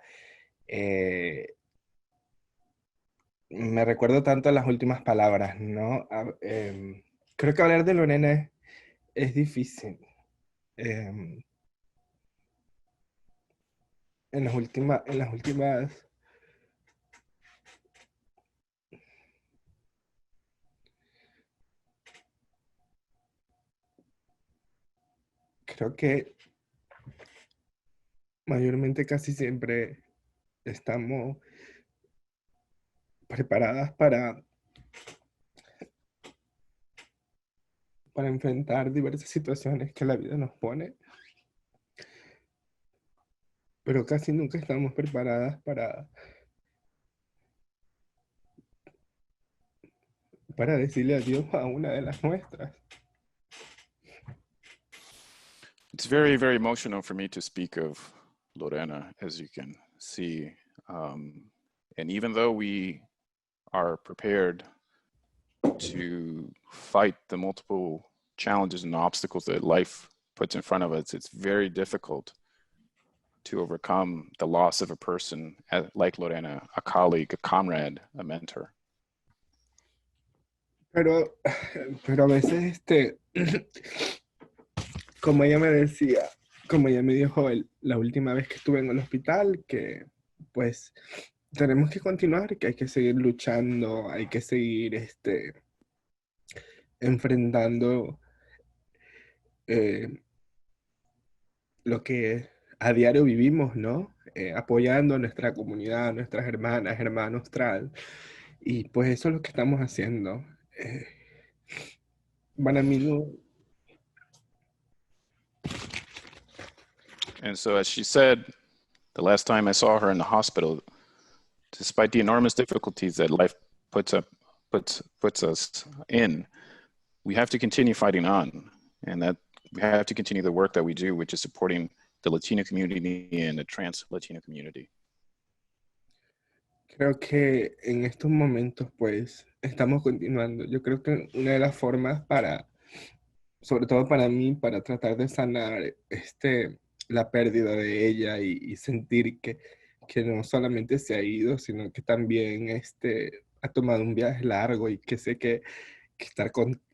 me recuerdo tanto las últimas palabras, ¿no? Creo que hablar de Lorena es difícil. En las últimas creo que mayormente casi siempre estamos preparadas para enfrentar diversas situaciones que la vida nos pone, pero casi nunca estamos preparadas para decirle adiós a una de las nuestras. It's very, very emotional for me to speak of Lorena, as you can see. And even though we are prepared to fight the multiple challenges and obstacles that life puts in front of us, it's very difficult to overcome the loss of a person like Lorena, a colleague, a comrade, a mentor. Pero a veces, como ella me decía, como ella me dijo la última vez que estuve en el hospital, que pues tenemos que continuar, que hay que seguir luchando, hay que seguir enfrentando lo que a diario vivimos, ¿no? Apoyando a nuestra comunidad, a nuestras hermanas, hermanos trans. Y pues eso es lo que estamos haciendo. Para mí no. And so, as she said, the last time I saw her in the hospital, despite the enormous difficulties that life puts us in, we have to continue fighting on, and that we have to continue the work that we do, which is supporting the Latino community and the trans Latino community. Creo que en estos momentos, pues, estamos continuando. Yo creo que una de las formas para, sobre todo para mí, para tratar de sanar la pérdida de ella y sentir que no solamente se ha ido, sino que también ha tomado un viaje largo y que sé que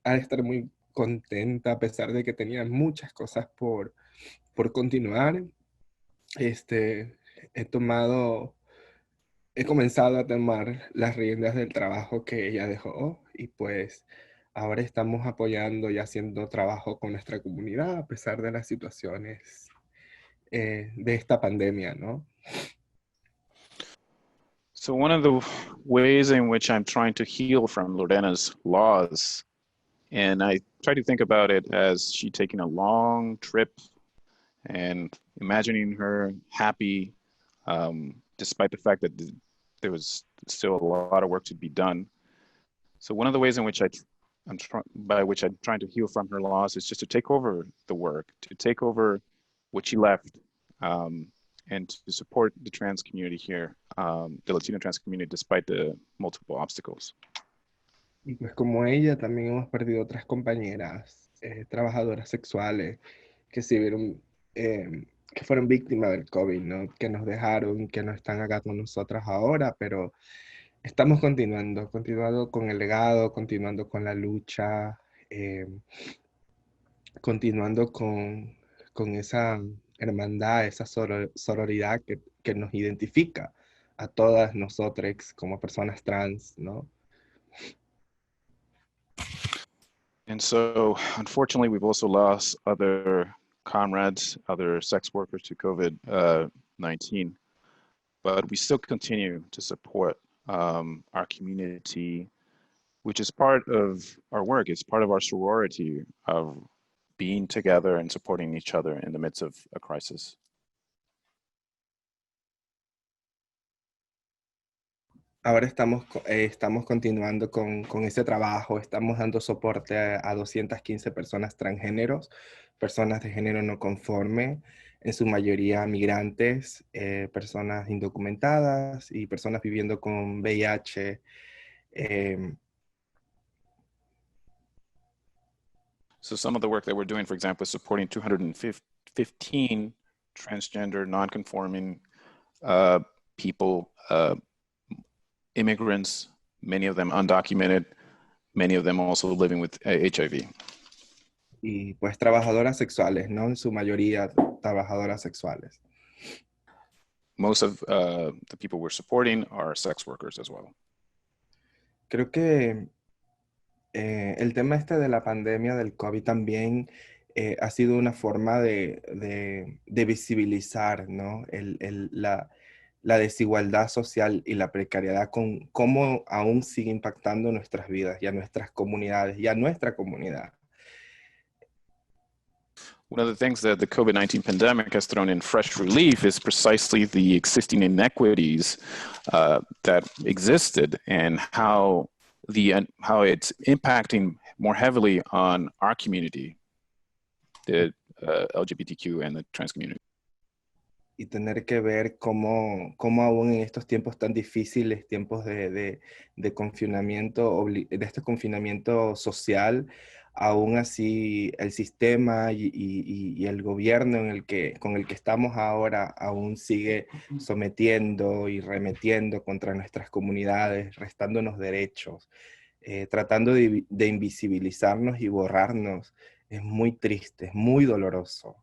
ha de estar muy contenta a pesar de que tenía muchas cosas por continuar. He comenzado a tomar las riendas del trabajo que ella dejó y pues ahora estamos apoyando y haciendo trabajo con nuestra comunidad a pesar de las situaciones de esta pandemia, ¿no? So one of the ways in which I'm trying to heal from Lorena's loss, and I try to think about it as she taking a long trip and imagining her happy, despite the fact that there was still a lot of work to be done. So one of the ways in which I'm trying to heal from her loss is just to take over the work, to take over what she left, and to support the trans community here, the Latino trans community, despite the multiple obstacles. Y pues como ella, también hemos perdido otras compañeras, trabajadoras sexuales, que se vieron, que fueron víctimas del COVID, ¿no? Que nos dejaron, que no están acá con nosotras ahora, pero estamos continuando con el legado, continuando con la lucha, continuando con esa hermandad, esa sororidad que nos identifica a todas nosotras como personas trans, ¿no? And so, unfortunately, we've also lost other comrades, other sex workers to COVID-19, but we still continue to support our community, which is part of our work. It's part of our sorority of being together and supporting each other in the midst of a crisis. Ahora estamos continuando con ese trabajo, estamos dando soporte a 215 personas transgéneros, personas de género no conforme, en su mayoría migrantes, personas indocumentadas y personas viviendo con VIH. So some of the work that we're doing, for example, is supporting 215 transgender, non-conforming people, immigrants, many of them undocumented, many of them also living with HIV. Y pues trabajadoras sexuales, ¿no? En su mayoría trabajadoras sexuales. Most of the people we're supporting are sex workers as well. Creo que el tema de la pandemia del COVID también ha sido una forma de visibilizar, ¿no? La desigualdad social y la precariedad, con cómo aún sigue impactando nuestras vidas y a nuestras comunidades y a nuestra comunidad. One of the things that the COVID-19 pandemic has thrown in fresh relief is precisely the existing inequities that existed and how how it's impacting more heavily on our community, the LGBTQ and the trans community. Y tener que ver cómo aún en estos tiempos tan difíciles, tiempos de confinamiento, de este confinamiento social, aún así el sistema y el gobierno con el que estamos ahora aún sigue sometiendo y remetiendo contra nuestras comunidades, restándonos derechos, tratando de invisibilizarnos y borrarnos. Es muy triste, es muy doloroso.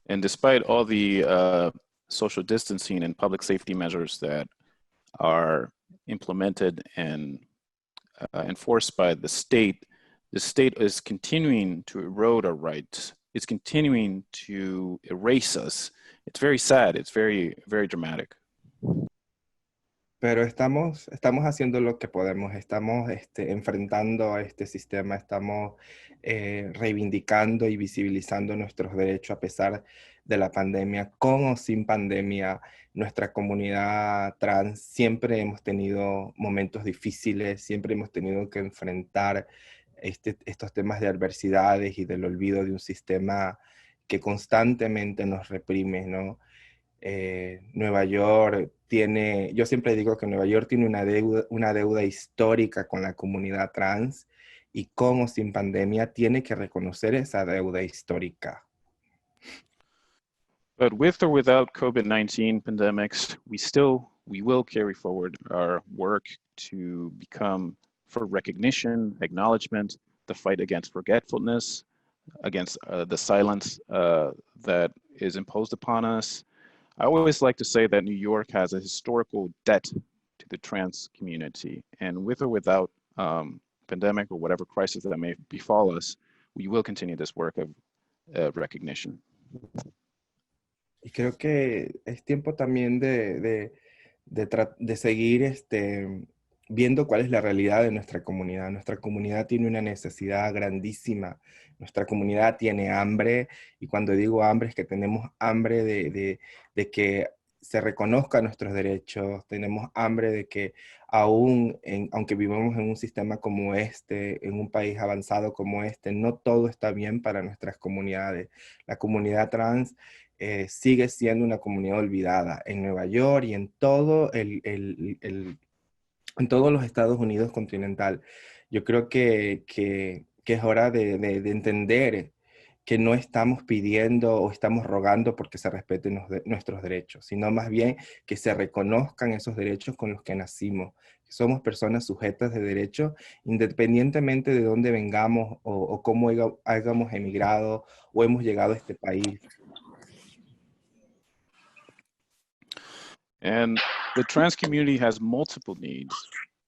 And despite all the social distancing and public safety measures that are implemented and enforced by the state is continuing to erode our rights. It's continuing to erase us. It's very sad. It's very, very dramatic. Pero estamos haciendo lo que podemos, estamos enfrentando a este sistema, estamos reivindicando y visibilizando nuestros derechos a pesar de la pandemia, con o sin pandemia. Nuestra comunidad trans siempre hemos tenido momentos difíciles, siempre hemos tenido que enfrentar estos temas de adversidades y del olvido de un sistema que constantemente nos reprime, ¿no? Nueva York yo siempre digo que Nueva York tiene una deuda histórica con la comunidad trans y con o sin pandemia tiene que reconocer esa deuda histórica. But with or without COVID-19 pandemics, we will carry forward our work to become for recognition, acknowledgement, the fight against forgetfulness, against the silence that is imposed upon us. I always like to say that New York has a historical debt to the trans community, and with or without pandemic or whatever crisis that may befall us, we will continue this work of recognition. Y creo que es tiempo también de seguir viendo cuál es la realidad de nuestra comunidad. Nuestra comunidad tiene una necesidad grandísima. Nuestra comunidad tiene hambre, y cuando digo hambre es que tenemos hambre de que se reconozcan nuestros derechos, tenemos hambre de que aunque vivamos en un sistema como en un país avanzado como no todo está bien para nuestras comunidades. La comunidad trans sigue siendo una comunidad olvidada en Nueva York y en todo en todos los Estados Unidos continental. Yo creo que es hora de entender que no estamos pidiendo o estamos rogando porque se respeten nuestros derechos, sino más bien que se reconozcan esos derechos con los que nacimos. Somos personas sujetas de derechos independientemente de dónde vengamos o cómo hayamos emigrado o hemos llegado a este país. And the trans community has multiple needs.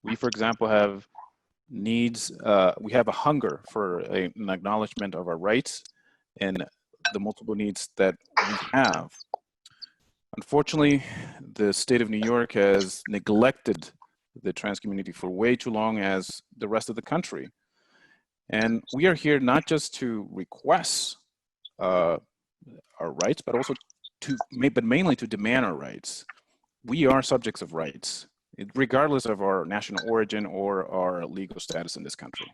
We, for example, have needs, we have a hunger for an acknowledgement of our rights and the multiple needs that we have. Unfortunately, the state of New York has neglected the trans community for way too long as the rest of the country. And we are here not just to request our rights, but also but mainly to demand our rights. We are subjects of rights, regardless of our national origin or our legal status in this country.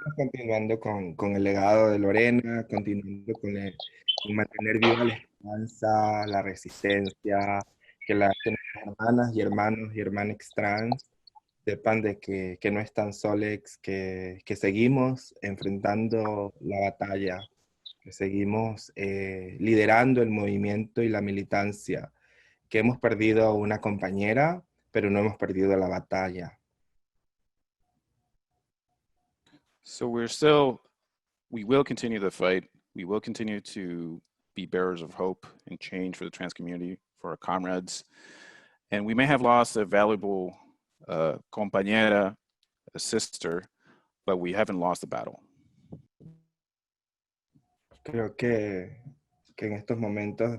Estamos continuando con el legado de Lorena, continuando con mantener viva la esperanza, la resistencia, que nuestras hermanas y hermanos y hermanas trans sepan de que no están solos, que seguimos enfrentando la batalla, que seguimos liderando el movimiento y la militancia, que hemos perdido a una compañera, pero no hemos perdido la batalla. So we will continue the fight. We will continue to be bearers of hope and change for the trans community, for our comrades. And we may have lost a valuable compañera, a sister, but we haven't lost the battle. Creo que en estos momentos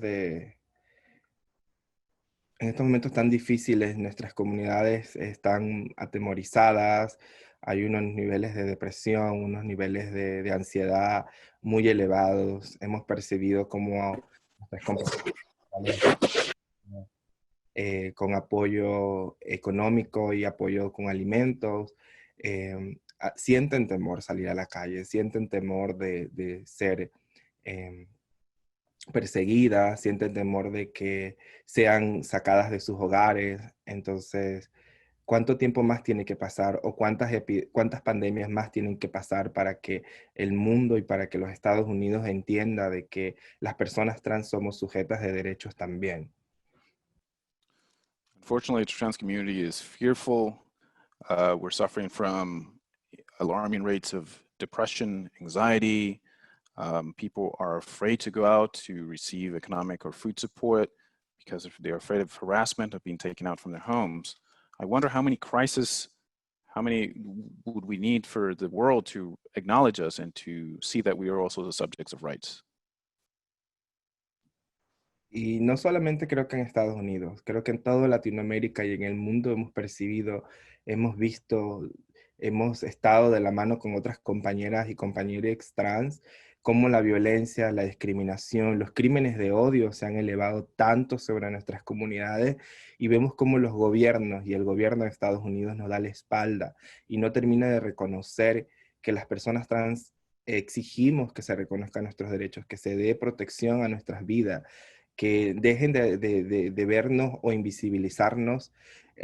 tan difíciles, nuestras comunidades están atemorizadas, hay unos niveles de depresión, unos niveles de ansiedad muy elevados. Hemos percibido como nuestras compañeras con apoyo económico y apoyo con alimentos, sienten temor salir a la calle, sienten temor de ser perseguidas, sienten temor de que sean sacadas de sus hogares. Entonces, ¿cuánto tiempo más tiene que pasar o cuántas pandemias más tienen que pasar para que el mundo y para que los Estados Unidos entienda de que las personas trans somos sujetas de derechos también? Unfortunately, the trans community is fearful. We're suffering from alarming rates of depression, anxiety. People are afraid to go out to receive economic or food support because they're afraid of harassment, of being taken out from their homes. I wonder how many would we need for the world to acknowledge us and to see that we are also the subjects of rights? Y no solamente creo que en Estados Unidos, creo que en toda Latinoamérica y en el mundo hemos percibido, hemos visto, hemos estado de la mano con otras compañeras y compañeros trans, cómo la violencia, la discriminación, los crímenes de odio se han elevado tanto sobre nuestras comunidades y vemos cómo los gobiernos y el gobierno de Estados Unidos nos da la espalda y no termina de reconocer que las personas trans exigimos que se reconozcan nuestros derechos, que se dé protección a nuestras vidas, que dejen de vernos o invisibilizarnos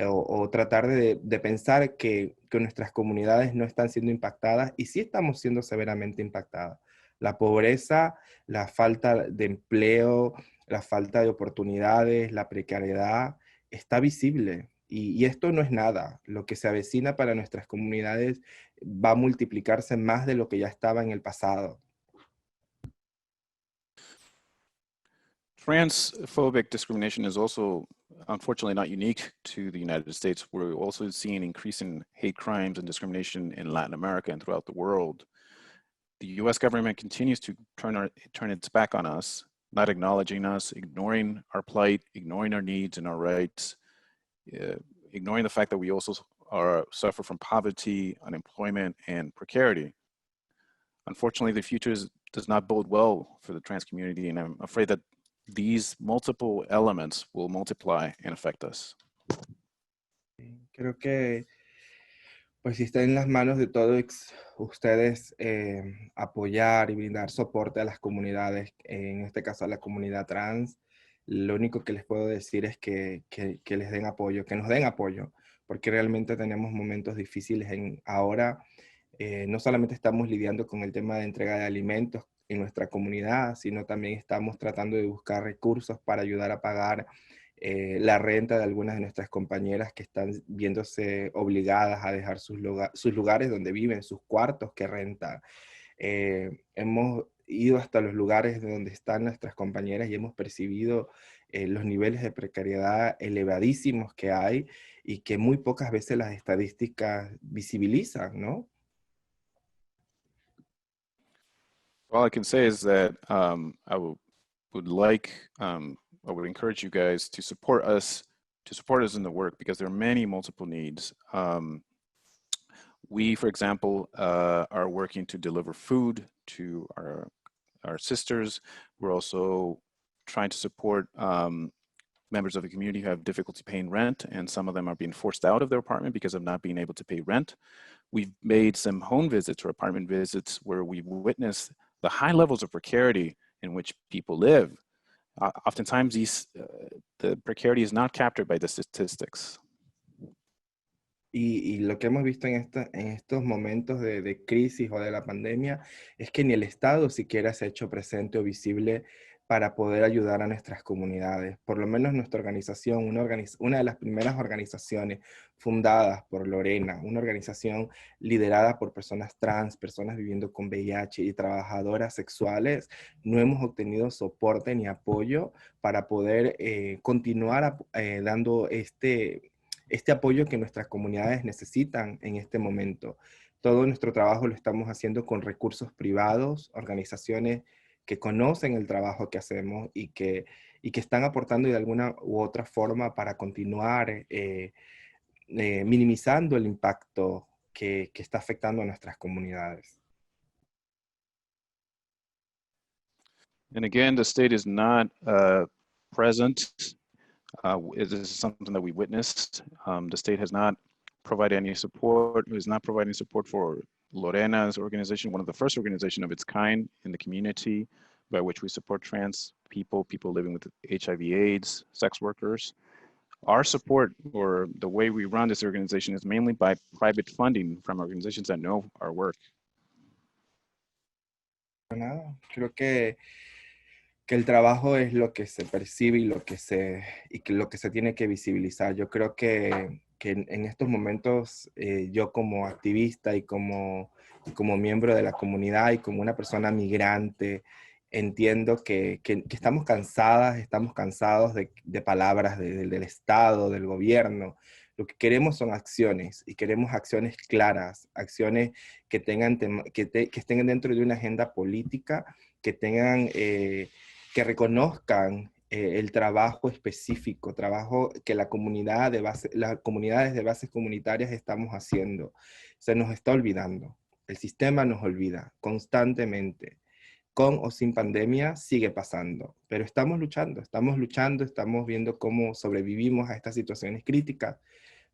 o tratar de pensar que nuestras comunidades no están siendo impactadas y sí estamos siendo severamente impactadas. La pobreza, la falta de empleo, la falta de oportunidades, la precariedad está visible y esto no es nada. Lo que se avecina para nuestras comunidades va a multiplicarse más de lo que ya estaba en el pasado. Transphobic discrimination is also, unfortunately, not unique to the United States. We're also seeing increasing hate crimes and discrimination in Latin America and throughout the world. The US government continues to turn its back on us, not acknowledging us, ignoring our plight, ignoring our needs and our rights, ignoring the fact that we also suffer from poverty, unemployment, and precarity. Unfortunately, the future does not bode well for the trans community, and I'm afraid that these multiple elements will multiply and affect us. Creo que pues si está en las manos de todos ustedes apoyar y brindar soporte a las comunidades, en este caso a la comunidad trans. Lo único que les puedo decir es que les den apoyo, que nos den apoyo, porque realmente tenemos momentos difíciles ahora. No solamente estamos lidiando con el tema de entrega de alimentos en nuestra comunidad, sino también estamos tratando de buscar recursos para ayudar a pagar la renta de algunas de nuestras compañeras que están viéndose obligadas a dejar sus lugares donde viven, sus cuartos que rentan. Hemos ido hasta los lugares donde están nuestras compañeras y hemos percibido los niveles de precariedad elevadísimos que hay y que muy pocas veces las estadísticas visibilizan, ¿no? All I can say is that I would encourage you guys to support us in the work, because there are many multiple needs. We, for example, are working to deliver food to our sisters. We're also trying to support members of the community who have difficulty paying rent, and some of them are being forced out of their apartment because of not being able to pay rent. We've made some home visits or apartment visits where we witness the high levels of precarity in which people live. Oftentimes, the precarity is not captured by the statistics. Y lo que hemos visto en estos momentos de crisis o de la pandemia es que ni el Estado siquiera se ha hecho presente o visible para poder ayudar a nuestras comunidades. Por lo menos nuestra organización, una de las primeras organizaciones fundadas por Lorena, una organización liderada por personas trans, personas viviendo con VIH y trabajadoras sexuales, no hemos obtenido soporte ni apoyo para poder continuar dando este apoyo que nuestras comunidades necesitan en este momento. Todo nuestro trabajo lo estamos haciendo con recursos privados, organizaciones que conocen el trabajo que hacemos y que están aportando de alguna u otra forma para continuar minimizando el impacto que está afectando a nuestras comunidades. And again, the state is not present. This is something that we witnessed. The state has not provided any support, is not providing support for Lorena's organization, one of the first organizations of its kind in the community, by which we support trans people, people living with HIV/AIDS, sex workers. Our support, or the way we run this organization, is mainly by private funding from organizations that know our work. Nada, creo que el trabajo es lo que se percibe y lo que se tiene que visibilizar. Yo creo que en estos momentos yo como activista y como miembro de la comunidad y como una persona migrante, entiendo que estamos cansados de palabras del Estado, del gobierno. Lo que queremos son acciones, y queremos acciones claras, acciones que estén dentro de una agenda política, que tengan, que reconozcan el trabajo específico, trabajo que las comunidades de bases comunitarias estamos haciendo. Se nos está olvidando, el sistema nos olvida constantemente. Con o sin pandemia sigue pasando, pero estamos luchando, estamos viendo cómo sobrevivimos a estas situaciones críticas,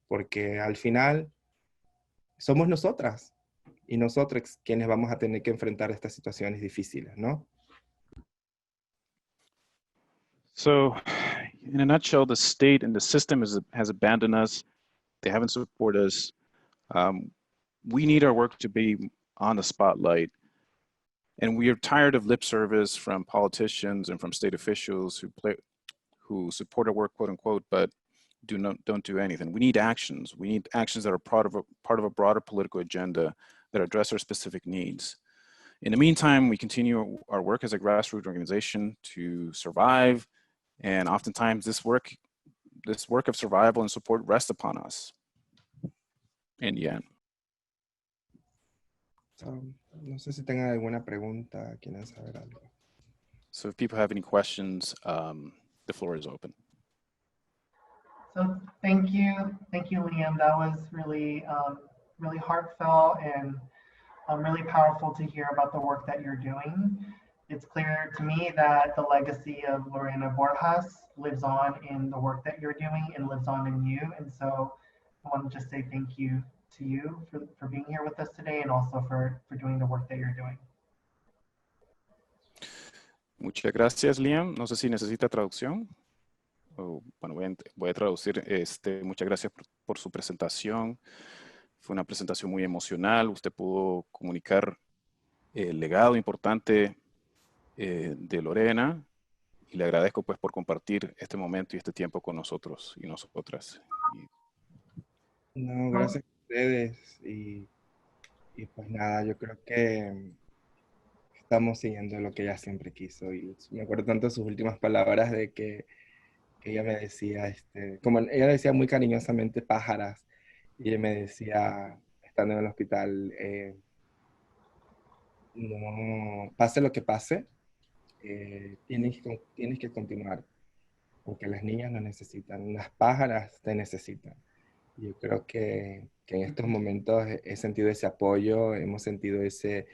porque al final somos nosotras y nosotros quienes vamos a tener que enfrentar estas situaciones difíciles, ¿no? So, in a nutshell, the state and the system has abandoned us. They haven't supported us. We need our work to be on the spotlight. And we are tired of lip service from politicians and from state officials who support our work, quote unquote, but don't do anything. We need actions. We need actions that are part of a broader political agenda that address our specific needs. In the meantime, we continue our work as a grassroots organization to survive. And oftentimes this work of survival and support rests upon us in the end. No sé si tengan alguna pregunta, quieren saber algo. So if people have any questions, the floor is open. So thank you, Liam. That was really, really heartfelt and really powerful to hear about the work that you're doing. It's clear to me that the legacy of Lorena Borjas lives on in the work that you're doing and lives on in you. And so I want to just say thank you to you for being here with us today, and also for doing the work that you're doing. Muchas gracias, Liam. No sé si necesita traducción. Bueno, voy a traducir. Muchas gracias por su presentación. Fue una presentación muy emocional. Usted pudo comunicar el legado importante de Lorena, y le agradezco pues por compartir este momento y este tiempo con nosotros y nosotras. No, gracias a ustedes, y pues nada, yo creo que estamos siguiendo lo que ella siempre quiso, y me acuerdo tanto de sus últimas palabras de que ella me decía, como ella decía muy cariñosamente pájaras, y ella me decía, estando en el hospital, no, pase lo que pase, tienes que continuar, porque las niñas nos necesitan, las pájaras te necesitan. Yo creo que en estos momentos he sentido ese apoyo, hemos sentido ese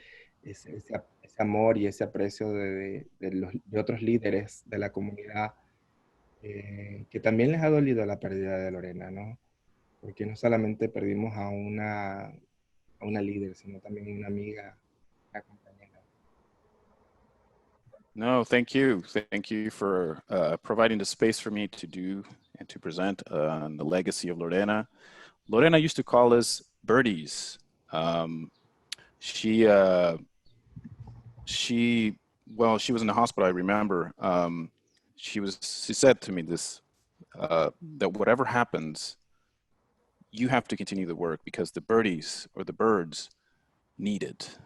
amor y ese aprecio de otros líderes de la comunidad, que también les ha dolido la pérdida de Lorena, ¿no? Porque no solamente perdimos a una líder, sino también una amiga, una compañera. No, thank you. Thank you for providing the space for me to do and to present on the legacy of Lorena. Lorena used to call us birdies. She was in the hospital, I remember. She said to me this, that whatever happens, you have to continue the work because the birdies or the birds need it.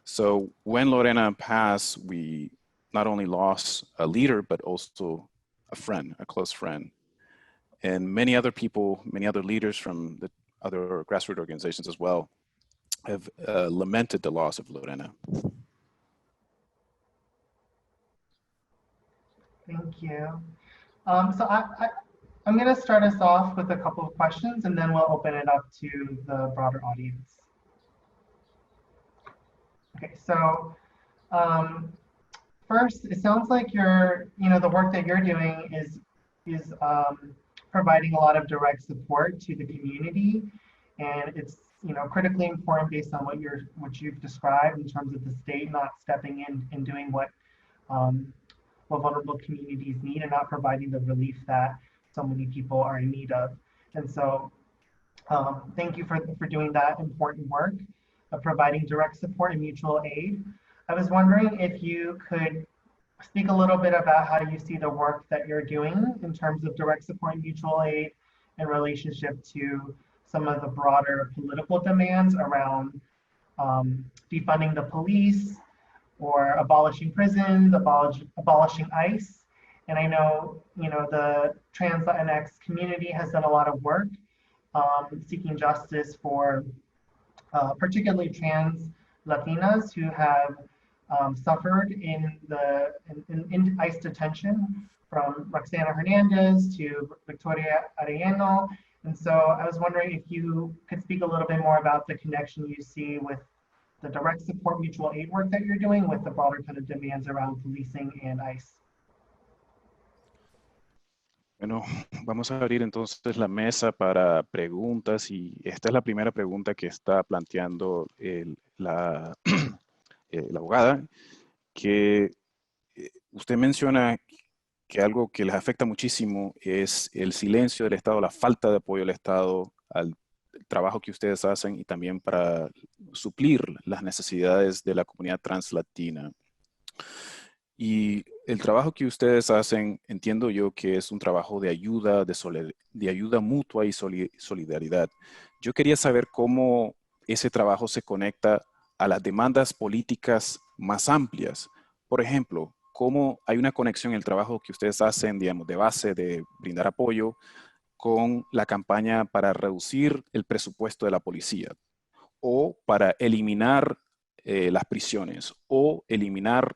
So when Lorena passed, we not only lost a leader, but also a friend, a close friend. And many other people, many other leaders from the other grassroots organizations as well have lamented the loss of Lorena. Thank you. So I'm going to start us off with a couple of questions, and then we'll open it up to the broader audience. Okay, so first, it sounds like the work that you're doing is providing a lot of direct support to the community, and it's critically important based on what you've described in terms of the state not stepping in and doing what vulnerable communities need and not providing the relief that so many people are in need of. And so thank you for doing that important work of providing direct support and mutual aid. I was wondering if you could speak a little bit about how you see the work that you're doing in terms of direct support and mutual aid in relationship to some of the broader political demands around defunding the police or abolishing prisons, abolishing ICE. And I know, the trans Latinx community has done a lot of work seeking justice for particularly trans Latinas who have suffered in ICE detention, from Roxana Hernandez to Victoria Arellano. And so I was wondering if you could speak a little bit more about the connection you see with the direct support mutual aid work that you're doing with the broader kind of demands around policing and ICE. Bueno, vamos a abrir entonces la mesa para preguntas y esta es la primera pregunta que está planteando la abogada, que usted menciona que algo que les afecta muchísimo es el silencio del Estado, la falta de apoyo del Estado al trabajo que ustedes hacen y también para suplir las necesidades de la comunidad translatina. Y el trabajo que ustedes hacen, entiendo yo que es un trabajo de ayuda, de ayuda mutua y solidaridad. Yo quería saber cómo ese trabajo se conecta a las demandas políticas más amplias. Por ejemplo, cómo hay una conexión en el trabajo que ustedes hacen, digamos, de base, de brindar apoyo, con la campaña para reducir el presupuesto de la policía o para eliminar las prisiones o eliminar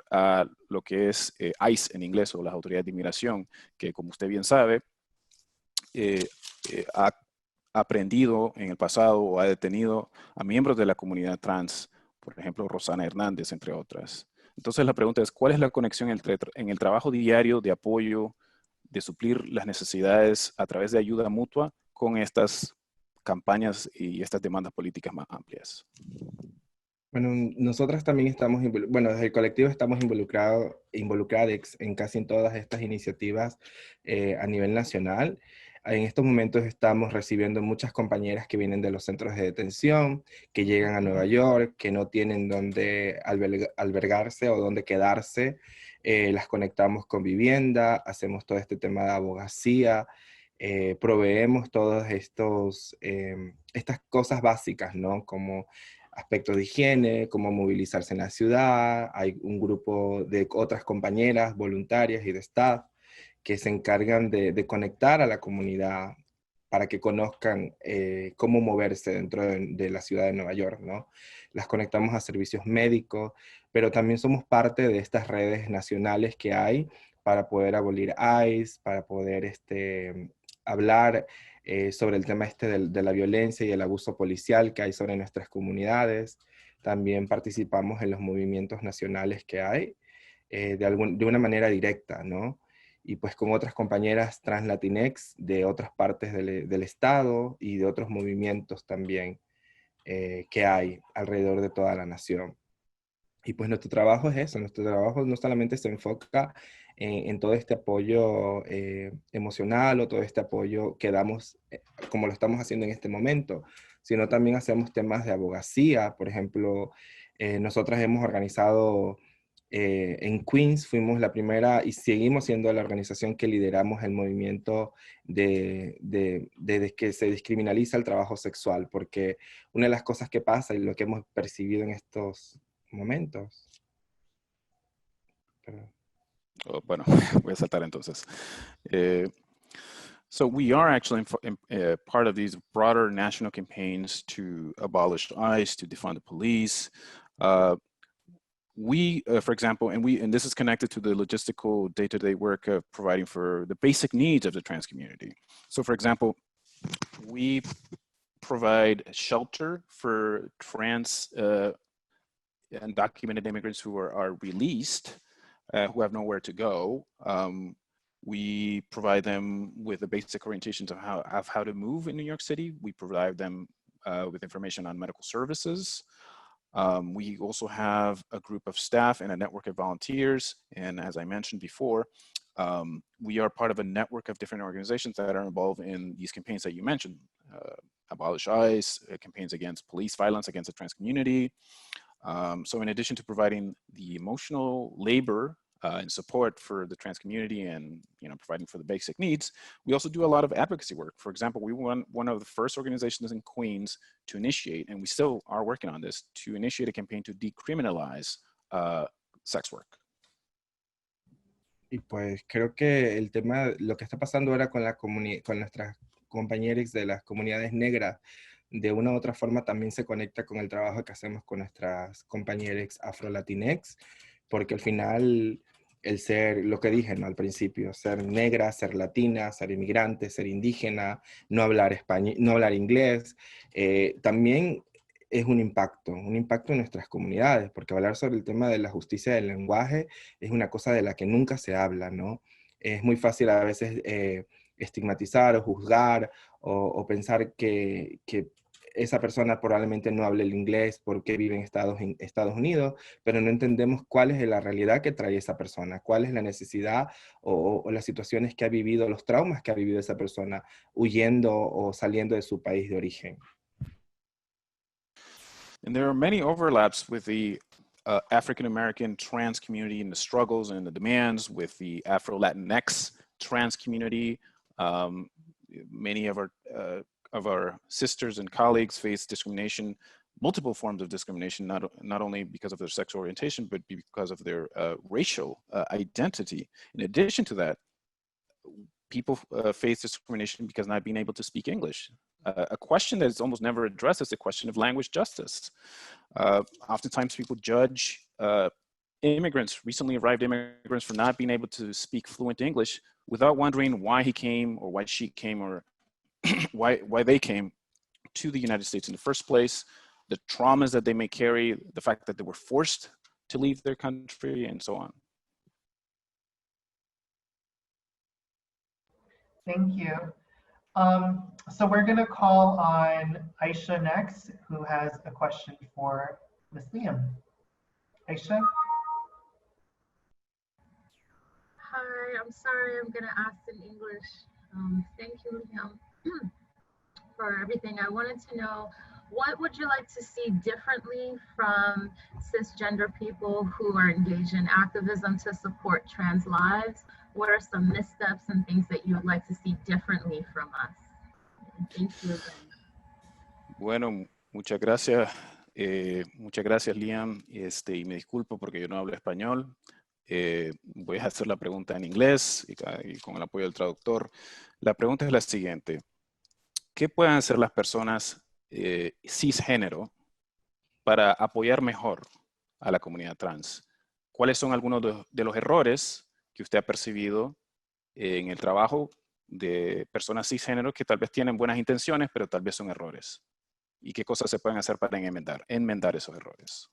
lo que es ICE en inglés o las autoridades de inmigración, que como usted bien sabe, ha aprendido en el pasado o ha detenido a miembros de la comunidad trans, por ejemplo, Rosana Hernández, entre otras. Entonces la pregunta es, ¿cuál es la conexión en el trabajo diario de apoyo, de suplir las necesidades a través de ayuda mutua con estas campañas y estas demandas políticas más amplias? Bueno, nosotras también estamos, desde el colectivo estamos involucrados en casi todas estas iniciativas a nivel nacional. En estos momentos estamos recibiendo muchas compañeras que vienen de los centros de detención, que llegan a Nueva York, que no tienen dónde albergarse o dónde quedarse. Las conectamos con vivienda, hacemos todo este tema de abogacía, proveemos todas estas cosas básicas, ¿no? Como aspectos de higiene, cómo movilizarse en la ciudad. Hay un grupo de otras compañeras voluntarias y de staff que se encargan de conectar a la comunidad para que conozcan cómo moverse dentro de la ciudad de Nueva York, ¿no? Las conectamos a servicios médicos, pero también somos parte de estas redes nacionales que hay para poder abolir ICE, para poder hablar sobre el tema de la violencia y el abuso policial que hay sobre nuestras comunidades. También participamos en los movimientos nacionales que hay de una manera directa, ¿no? Y pues con otras compañeras trans Latinx de otras partes del estado y de otros movimientos también que hay alrededor de toda la nación. Y pues nuestro trabajo es eso, nuestro trabajo no solamente se enfoca en todo este apoyo emocional o todo este apoyo que damos, como lo estamos haciendo en este momento, sino también hacemos temas de abogacía. Por ejemplo, nosotras hemos organizado en Queens, fuimos la primera y seguimos siendo la organización que lideramos el movimiento de que se descriminaliza el trabajo sexual, porque una de las cosas que pasa y lo que hemos percibido en estos momentos. Oh, bueno, voy a saltar entonces. So we are actually part of these broader national campaigns to abolish ICE, to defund the police. We, for example, and this is connected to the logistical day-to-day work of providing for the basic needs of the trans community. So for example, we provide shelter for trans undocumented immigrants who are released who have nowhere to go. We provide them with the basic orientations of how to move in New York City. We provide them with information on medical services. We also have a group of staff and a network of volunteers. And as I mentioned before, we are part of a network of different organizations that are involved in these campaigns that you mentioned. Abolish ICE, campaigns against police violence against the trans community. So in addition to providing the emotional labor and support for the trans community and providing for the basic needs, we also do a lot of advocacy work. For example, we were one of the first organizations in Queens to initiate, and we still are working on this, to initiate a campaign to decriminalize sex work. Y pues creo que el tema, lo que está pasando ahora con nuestras compañeros de las comunidades negras, de una u otra forma también se conecta con el trabajo que hacemos con nuestras compañeras afro-latinx, porque al final el ser, lo que dije, ¿no? Al principio, ser negra, ser latina, ser inmigrante, ser indígena, no hablar español, no hablar inglés, también es un impacto en nuestras comunidades, porque hablar sobre el tema de la justicia del lenguaje es una cosa de la que nunca se habla, ¿no? Es muy fácil a veces estigmatizar o juzgar o pensar que esa persona probablemente no hable el inglés porque vive en Estados Unidos, pero no entendemos cuál es la realidad que trae esa persona, cuál es la necesidad o las situaciones que ha vivido, los traumas que ha vivido esa persona huyendo o saliendo de su país de origen. And there are many overlaps with the African-American trans community and the struggles and the demands with the Afro-Latinx trans community. Many of our sisters and colleagues face discrimination, multiple forms of discrimination, not only because of their sexual orientation, but because of their racial identity. In addition to that, people face discrimination because not being able to speak English. A question that is almost never addressed is the question of language justice. Oftentimes people judge immigrants, recently arrived immigrants, for not being able to speak fluent English without wondering why he came or why she came or why they came to the United States in the first place, the traumas that they may carry, the fact that they were forced to leave their country, and so on. Thank you. So we're going to call on Aisha next, who has a question for Ms. Liaam. Aisha? Hi, I'm sorry, I'm going to ask in English. Thank you, Liaam, for everything. I wanted to know, what would you like to see differently from cisgender people who are engaged in activism to support trans lives? What are some missteps and things that you would like to see differently from us? Thank you again. Bueno, muchas gracias. Muchas gracias, Liam. Y me disculpo porque yo no hablo español. Voy a hacer la pregunta en inglés y con el apoyo del traductor. La pregunta es la siguiente. ¿Qué pueden hacer las personas cisgénero para apoyar mejor a la comunidad trans? ¿Cuáles son algunos de los errores que usted ha percibido en el trabajo de personas cisgénero que tal vez tienen buenas intenciones, pero tal vez son errores? ¿Y qué cosas se pueden hacer para enmendar esos errores?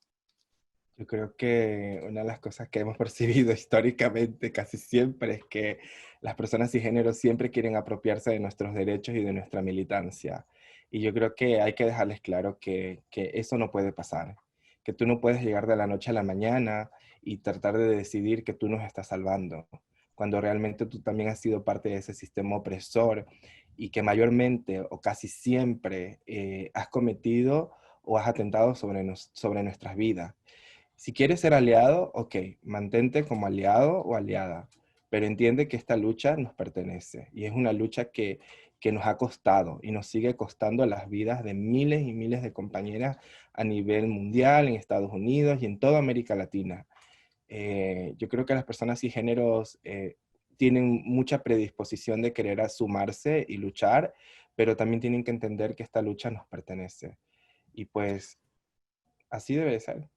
Yo creo que una de las cosas que hemos percibido históricamente casi siempre es que las personas cisgénero siempre quieren apropiarse de nuestros derechos y de nuestra militancia. Y yo creo que hay que dejarles claro que eso no puede pasar. Que tú no puedes llegar de la noche a la mañana y tratar de decidir que tú nos estás salvando, cuando realmente tú también has sido parte de ese sistema opresor y que mayormente o casi siempre has cometido o has atentado sobre nuestras vidas. Si quieres ser aliado, ok, mantente como aliado o aliada, pero entiende que esta lucha nos pertenece y es una lucha que nos ha costado y nos sigue costando las vidas de miles y miles de compañeras a nivel mundial, en Estados Unidos y en toda América Latina. Yo creo que las personas cisgéneros tienen mucha predisposición de querer sumarse y luchar, pero también tienen que entender que esta lucha nos pertenece. Y pues, así debe ser.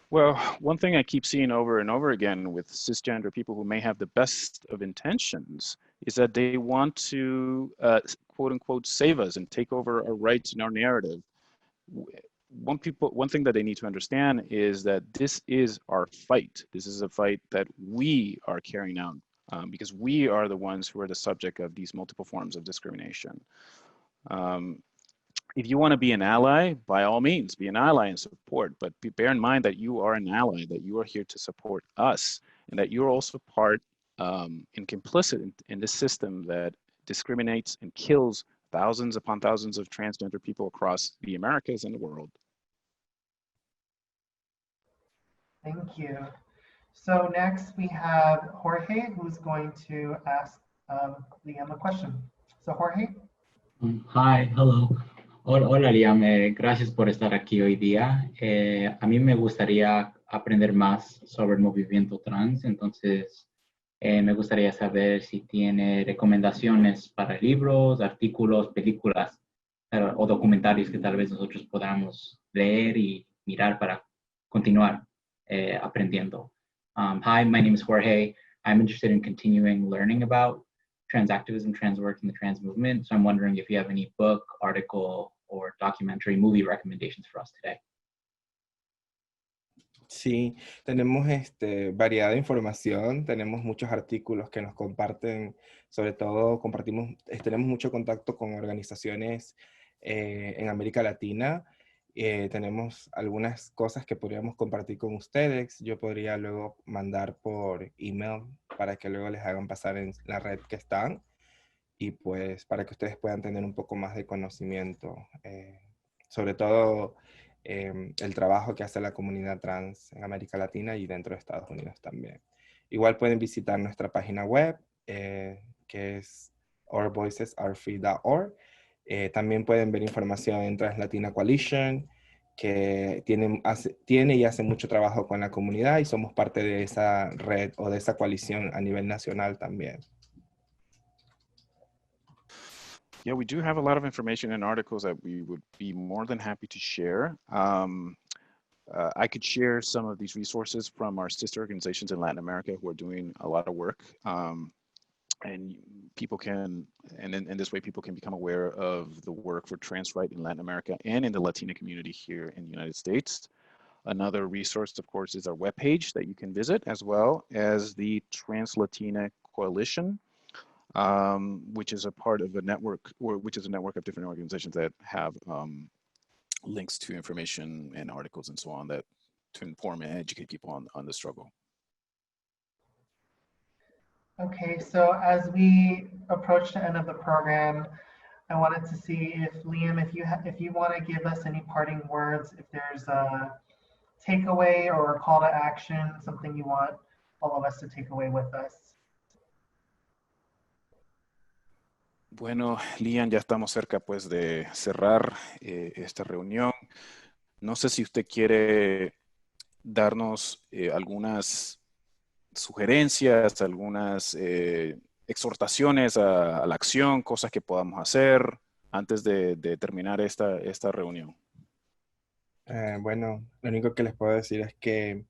Well, one thing I keep seeing over and over again with cisgender people who may have the best of intentions is that they want to, quote unquote, save us and take over our rights and our narrative. one thing that they need to understand is that this is our fight. This is a fight that we are carrying out because we are the ones who are the subject of these multiple forms of discrimination. If you want to be an ally, by all means, be an ally and support, but bear in mind that you are an ally, that you are here to support us, and that you're also part and complicit in this system that discriminates and kills thousands upon thousands of transgender people across the Americas and the world. Thank you. So next we have Jorge, who's going to ask Liam a question. So Jorge. Hi, hello. Hola, Liam. Gracias por estar aquí hoy día. A mí me gustaría aprender más sobre el movimiento trans, entonces me gustaría saber si tiene recomendaciones para libros, artículos, películas o documentarios que tal vez nosotros podamos leer y mirar para continuar aprendiendo. Hi, my name is Jorge. I'm interested in continuing learning about trans activism, trans work, and the trans movement. So I'm wondering if you have any book, article, or documentary movie recommendations for us today. Sí, tenemos variedad de información, tenemos muchos artículos que nos comparten, sobre todo tenemos mucho contacto con organizaciones en América Latina. Tenemos algunas cosas que podríamos compartir con ustedes. Yo podría luego mandar por email para que luego les hagan pasar en la red que están y pues para que ustedes puedan tener un poco más de conocimiento, sobre todo el trabajo que hace la comunidad trans en América Latina y dentro de Estados Unidos también. Igual pueden visitar nuestra página web, que es ourvoicesaurefree.org. También pueden ver información en Trans Latina Coalition, que tiene y hace mucho trabajo con la comunidad y somos parte de esa red o de esa coalición a nivel nacional también. Yeah, we do have a lot of information and articles that we would be more than happy to share. I could share some of these resources from our sister organizations in Latin America who are doing a lot of work. And people can, and in this way, people can become aware of the work for trans rights in Latin America and in the Latina community here in the United States. Another resource, of course, is our webpage that you can visit, as well as the Trans Latina Coalition, which is a part of a network, or which is a network of different organizations that have links to information and articles and so on that to inform and educate people on the struggle. Okay, so as we approach the end of the program, I wanted to see if Liam, if you want to give us any parting words, if there's a takeaway or a call to action, something you want all of us to take away with us. Bueno, Liam, ya estamos cerca pues de cerrar esta reunión. No sé si usted quiere darnos algunas sugerencias, algunas exhortaciones a la acción, cosas que podamos hacer antes de terminar esta reunión. Bueno, lo único que les puedo decir es que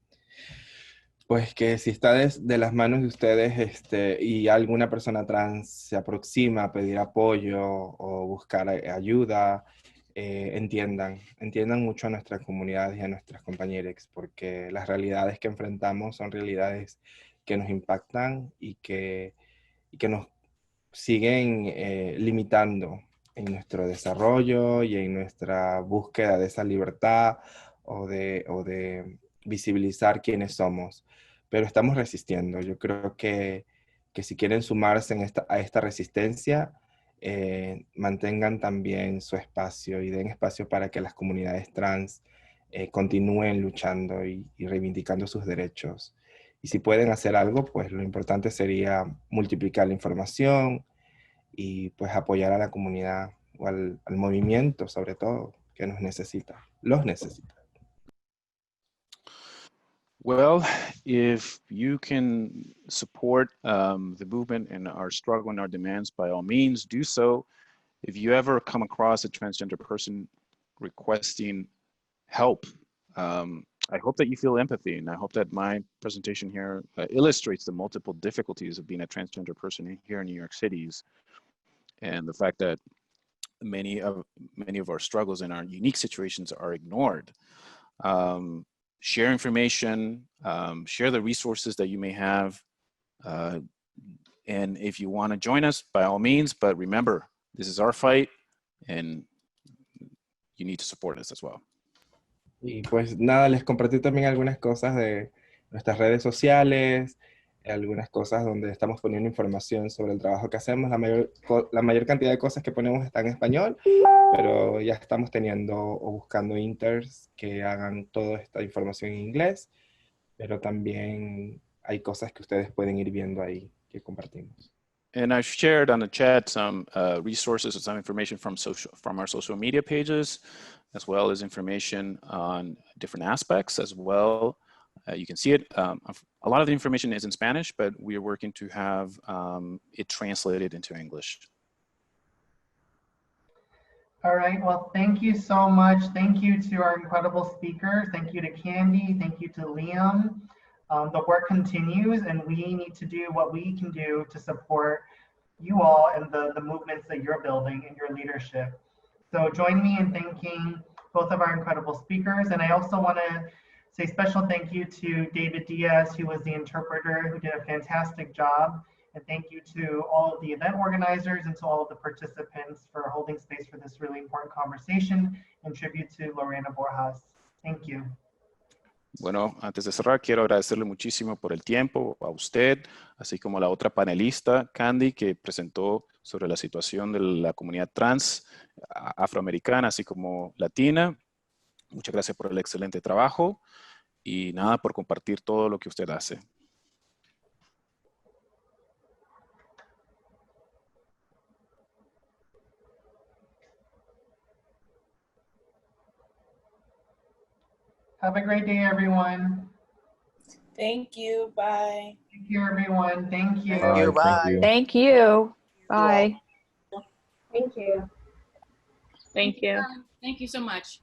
pues que si está de las manos de ustedes y alguna persona trans se aproxima a pedir apoyo o buscar ayuda, entiendan mucho a nuestras comunidades y a nuestras compañeras, porque las realidades que enfrentamos son realidades que nos impactan y que nos siguen limitando en nuestro desarrollo y en nuestra búsqueda de esa libertad o de visibilizar quiénes somos. Pero estamos resistiendo. Yo creo que si quieren sumarse a esta resistencia, mantengan también su espacio y den espacio para que las comunidades trans continúen luchando y reivindicando sus derechos. Y si pueden hacer algo, pues lo importante sería multiplicar la información y pues apoyar a la comunidad o al movimiento, sobre todo, que los necesita. Well, if you can support the movement and our struggle and our demands, by all means, do so. If you ever come across a transgender person requesting help, I hope that you feel empathy, and I hope that my presentation here illustrates the multiple difficulties of being a transgender person here in New York City, and the fact that many of our struggles and our unique situations are ignored. Share information, share the resources that you may have. And if you want to join us, by all means, but remember, this is our fight and you need to support us as well. Y pues nada, les compartí también algunas cosas de nuestras redes sociales, algunas cosas donde estamos poniendo información sobre el trabajo que hacemos. La mayor cantidad de cosas que ponemos está en español, pero ya estamos teniendo o buscando interns que hagan toda esta información en inglés, pero también hay cosas que ustedes pueden ir viendo ahí que compartimos. And I've shared on the chat some resources and some information from our social media pages, as well as information on different aspects as well. You can see it. A lot of the information is in Spanish, but we are working to have it translated into English. All right, well, thank you so much. Thank you to our incredible speakers. Thank you to Candiii. Thank you to Liam. The work continues, and we need to do what we can do to support you all and the movements that you're building in your leadership. So join me in thanking both of our incredible speakers. And I also want to say special thank you to David Diaz, who was the interpreter, who did a fantastic job. And thank you to all of the event organizers and to all of the participants for holding space for this really important conversation. And tribute to Lorena Borjas. Thank you. Bueno, antes de cerrar, quiero agradecerle muchísimo por el tiempo a usted, así como a la otra panelista, Candiii, que presentó sobre la situación de la comunidad trans afroamericana, así como latina. Muchas gracias por el excelente trabajo y nada, por compartir todo lo que usted hace. Have a great day, everyone. Thank you. Bye. Thank you, everyone. Thank you. Thank you. Bye. Thank you. Bye. Thank you. Thank you. Thank you so much.